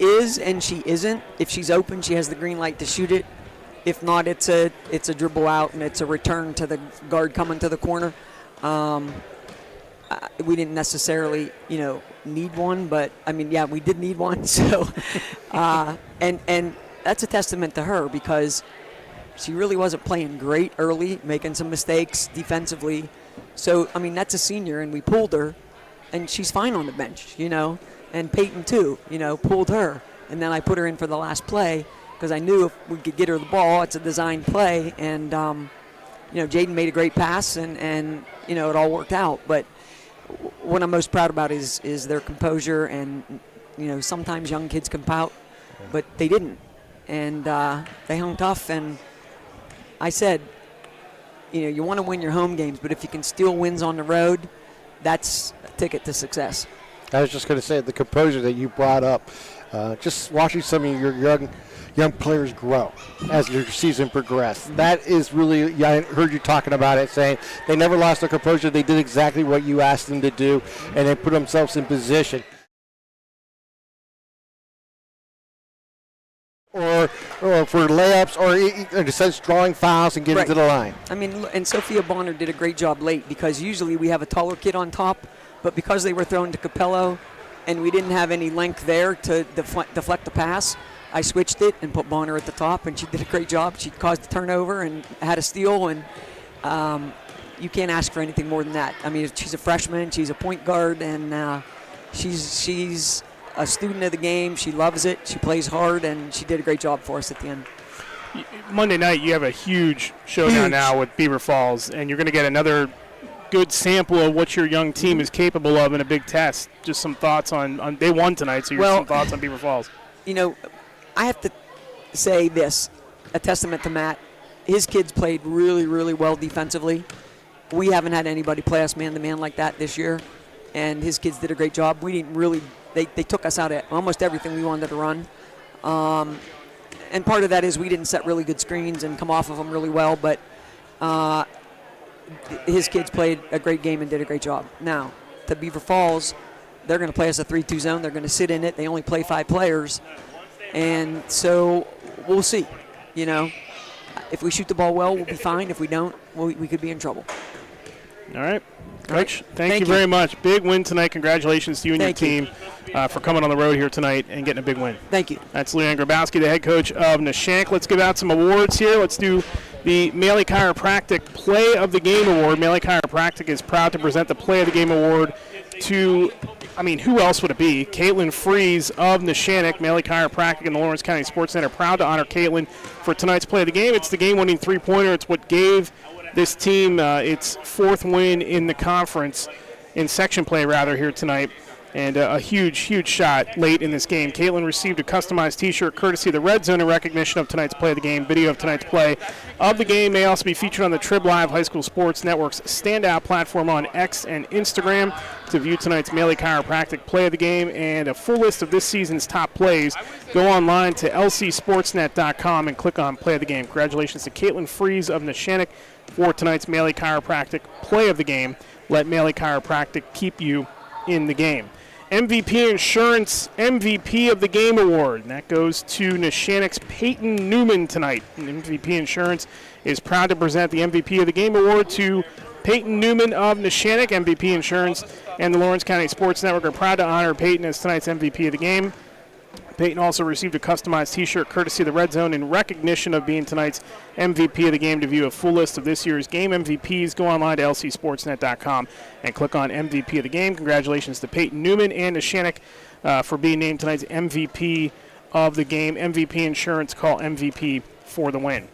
is and she isn't. If she's open, she has the green light to shoot it. If not, it's a dribble out and it's a return to the guard coming to the corner. We didn't necessarily, you know, need one, but I mean, yeah, we did need one. So, and that's a testament to her because she really wasn't playing great early, making some mistakes defensively. So, I mean, that's a senior, and we pulled her, and she's fine on the bench, you know. And Peyton, too, you know, pulled her. And then I put her in for the last play because I knew if we could get her the ball, it's a designed play. And, you know, Jaden made a great pass, and you know, it all worked out. But what I'm most proud about is their composure. And, you know, sometimes young kids can pout, but they didn't. And they hung tough, and I said, you know, you want to win your home games, but if you can steal wins on the road, that's a ticket to success.
I was just going to say the composure that you brought up, just watching some of your young players grow as your season progressed. That is really, I heard you talking about it, saying they never lost their composure. They did exactly what you asked them to do, and they put themselves in position. Or for layups, or in a sense, drawing fouls and getting to the line.
I mean, and Sophia Bonner did a great job late because usually we have a taller kid on top, but because they were thrown to Capello and we didn't have any length there to deflect the pass, I switched it and put Bonner at the top, and she did a great job. She caused a turnover and had a steal, and you can't ask for anything more than that. I mean, she's a freshman, she's a point guard, and she's a student of the game. She loves it. She plays hard, and she did a great job for us at the end.
Monday night, you have a huge showdown now with Beaver Falls, and you're going to get another good sample of what your young team is capable of in a big test. Just some thoughts on they won tonight, so some thoughts on Beaver Falls.
You know, I have to say this, a testament to Matt. His kids played really, really well defensively. We haven't had anybody play us man-to-man like that this year, and his kids did a great job. We didn't really They took us out at almost everything we wanted to run. And part of that is we didn't set really good screens and come off of them really well, but his kids played a great game and did a great job. Now, to Beaver Falls, they're going to play us a 3-2 zone. They're going to sit in it. They only play 5 players. And so we'll see. You know, if we shoot the ball well, we'll be fine. If we don't, we could be in trouble.
All right. Coach, thank you very much. Big win tonight. Congratulations to you and your team for coming on the road here tonight and getting a big win.
Thank you.
That's Leanne Grabowski, the head coach of Neshannock. Let's give out some awards here. Let's do the Maley Chiropractic Play of the Game Award. Maley Chiropractic is proud to present the Play of the Game Award to, I mean, who else would it be? Caitlin Fries of Neshannock. Maley Chiropractic and the Lawrence County SportsNet are proud to honor Caitlin for tonight's Play of the Game. It's the game-winning three-pointer. It's what gave this team its 4th win in the conference, in section play rather, here tonight. And a huge, huge shot late in this game. Caitlin received a customized T-shirt courtesy of the Red Zone in recognition of tonight's play of the game. Video of tonight's play of the game may also be featured on the Trib Live High School Sports Network's standout platform on X and Instagram. To view tonight's Maley Chiropractic Play of the Game and a full list of this season's top plays, go online to lcsportsnet.com and click on Play of the Game. Congratulations to Caitlin Fries of Neshannock for tonight's Maley Chiropractic Play of the Game. Let Maley Chiropractic keep you in the game. MVP Insurance MVP of the Game Award, and that goes to Neshannock's Peyton Newman tonight. And MVP Insurance is proud to present the MVP of the Game Award to Peyton Newman of Neshannock, MVP Insurance, and the Lawrence County Sports Network are proud to honor Peyton as tonight's MVP of the game. Peyton also received a customized T-shirt courtesy of the Red Zone in recognition of being tonight's MVP of the game. To view a full list of this year's game MVPs, go online to lcsportsnet.com and click on MVP of the game. Congratulations to Peyton Newman and Neshannock for being named tonight's MVP of the game. MVP Insurance, call MVP for the win.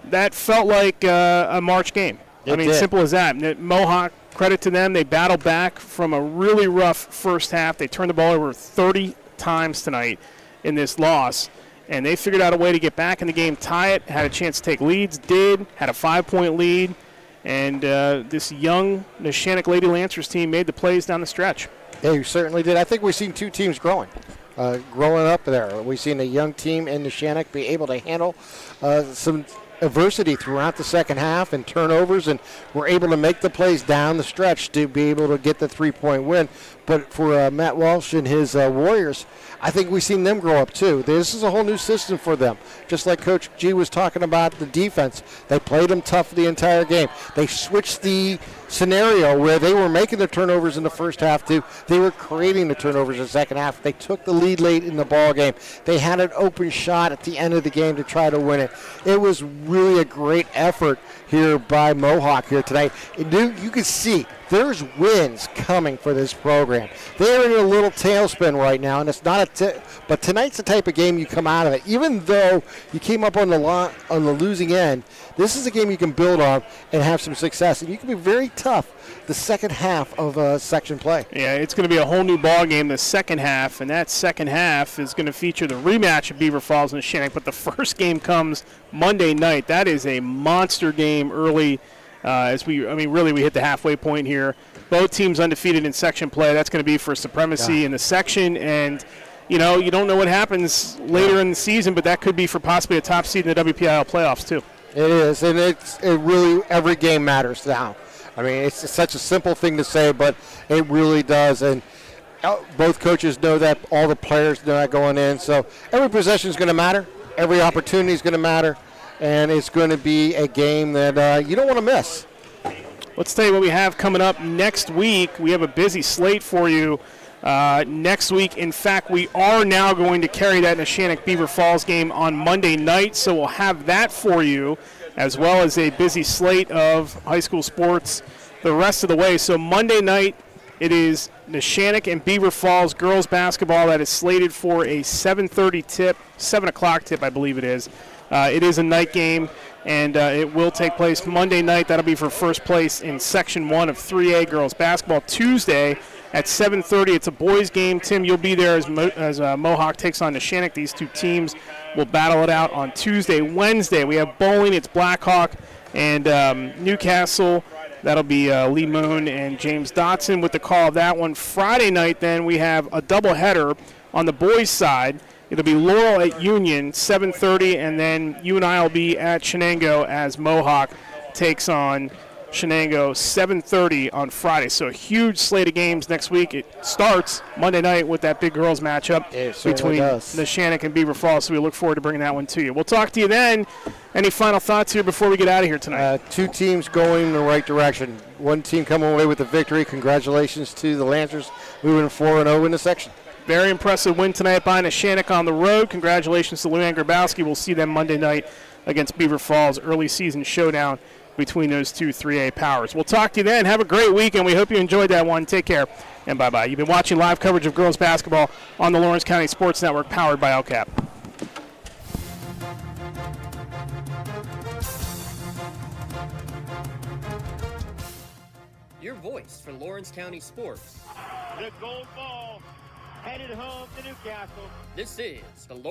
That felt like a March game. Simple as that. Mohawk, credit to them. They battled back from a really rough first half. They turned the ball over 30 times tonight in this loss, and they figured out a way to get back in the game, tie it, had a chance to take leads, had a 5-point lead, and this young Neshannock Lady Lancers team made the plays down the stretch.
They certainly did. I think we've seen two teams growing up there. We've seen a young team in Neshannock be able to handle some adversity throughout the second half and turnovers, and were able to make the plays down the stretch to be able to get the 3-point win. But for Matt Walsh and his Warriors, I think we've seen them grow up too. This is a whole new system for them. Just like Coach G was talking about the defense, they played them tough the entire game. They switched the scenario where they were making the turnovers in the first half to they were creating the turnovers in the second half. They took the lead late in the ball game. They had an open shot at the end of the game to try to win it. It was really a great effort here by Mohawk here tonight. You can see there's wins coming for this program. They're in a little tailspin right now, and it's not but tonight's the type of game you come out of it. Even though you came up on the losing end, this is a game you can build on and have some success, and you can be very tough the second half of section play.
Yeah, it's going to be a whole new ball game the second half, and that second half is going to feature the rematch of Beaver Falls and Neshannock, but the first game comes Monday night. That is a monster game early. Really we hit the halfway point here. Both teams undefeated in section play. That's going to be for supremacy in the section, and you don't know what happens later in the season, but that could be for possibly a top seed in the WPIAL playoffs too.
It is, and it really, every game matters now. It's such a simple thing to say, but it really does, and both coaches know that, all the players know that going in, so every possession is going to matter, every opportunity is going to matter, and it's going to be a game that you don't want to miss.
Let's tell you what we have coming up next week. We have a busy slate for you next week. In fact, we are now going to carry that Neshannock Beaver Falls game on Monday night, so we'll have that for you, as well as a busy slate of high school sports the rest of the way. So Monday night, it is Neshannock and Beaver Falls girls basketball that is slated for a 7:30 tip, 7 o'clock tip, I believe it is. It is a night game, and it will take place Monday night. That'll be for first place in Section 1 of 3A girls basketball. Tuesday at 7:30, it's a boys game. Tim, you'll be there as Mohawk takes on Neshannock. These two teams will battle it out on Tuesday. Wednesday, we have bowling. It's Blackhawk and Newcastle. That'll be Lee Moon and James Dotson with the call of that one. Friday night, then, we have a doubleheader on the boys' side. It'll be Laurel at Union, 7:30, and then UNI will be at Shenango as Mohawk takes on Shenango, 7:30 on Friday. So a huge slate of games next week. It starts Monday night with that big girls matchup between Neshannock and Beaver Falls, so we look forward to bringing that one to you. We'll talk to you then. Any final thoughts here before we get out of here tonight?
Two teams going in the right direction. One team coming away with the victory. Congratulations to the Lancers, moving 4-0 in the section.
Very impressive win tonight by Neshannock on the road. Congratulations to Luann Grabowski. We'll see them Monday night against Beaver Falls. Early season showdown between those two 3A powers. We'll talk to you then. Have a great weekend. We hope you enjoyed that one. Take care, and bye-bye. You've been watching live coverage of girls basketball on the Lawrence County Sports Network, powered by LCAP.
Your voice for Lawrence County sports.
The gold ball headed home to Newcastle.
This is the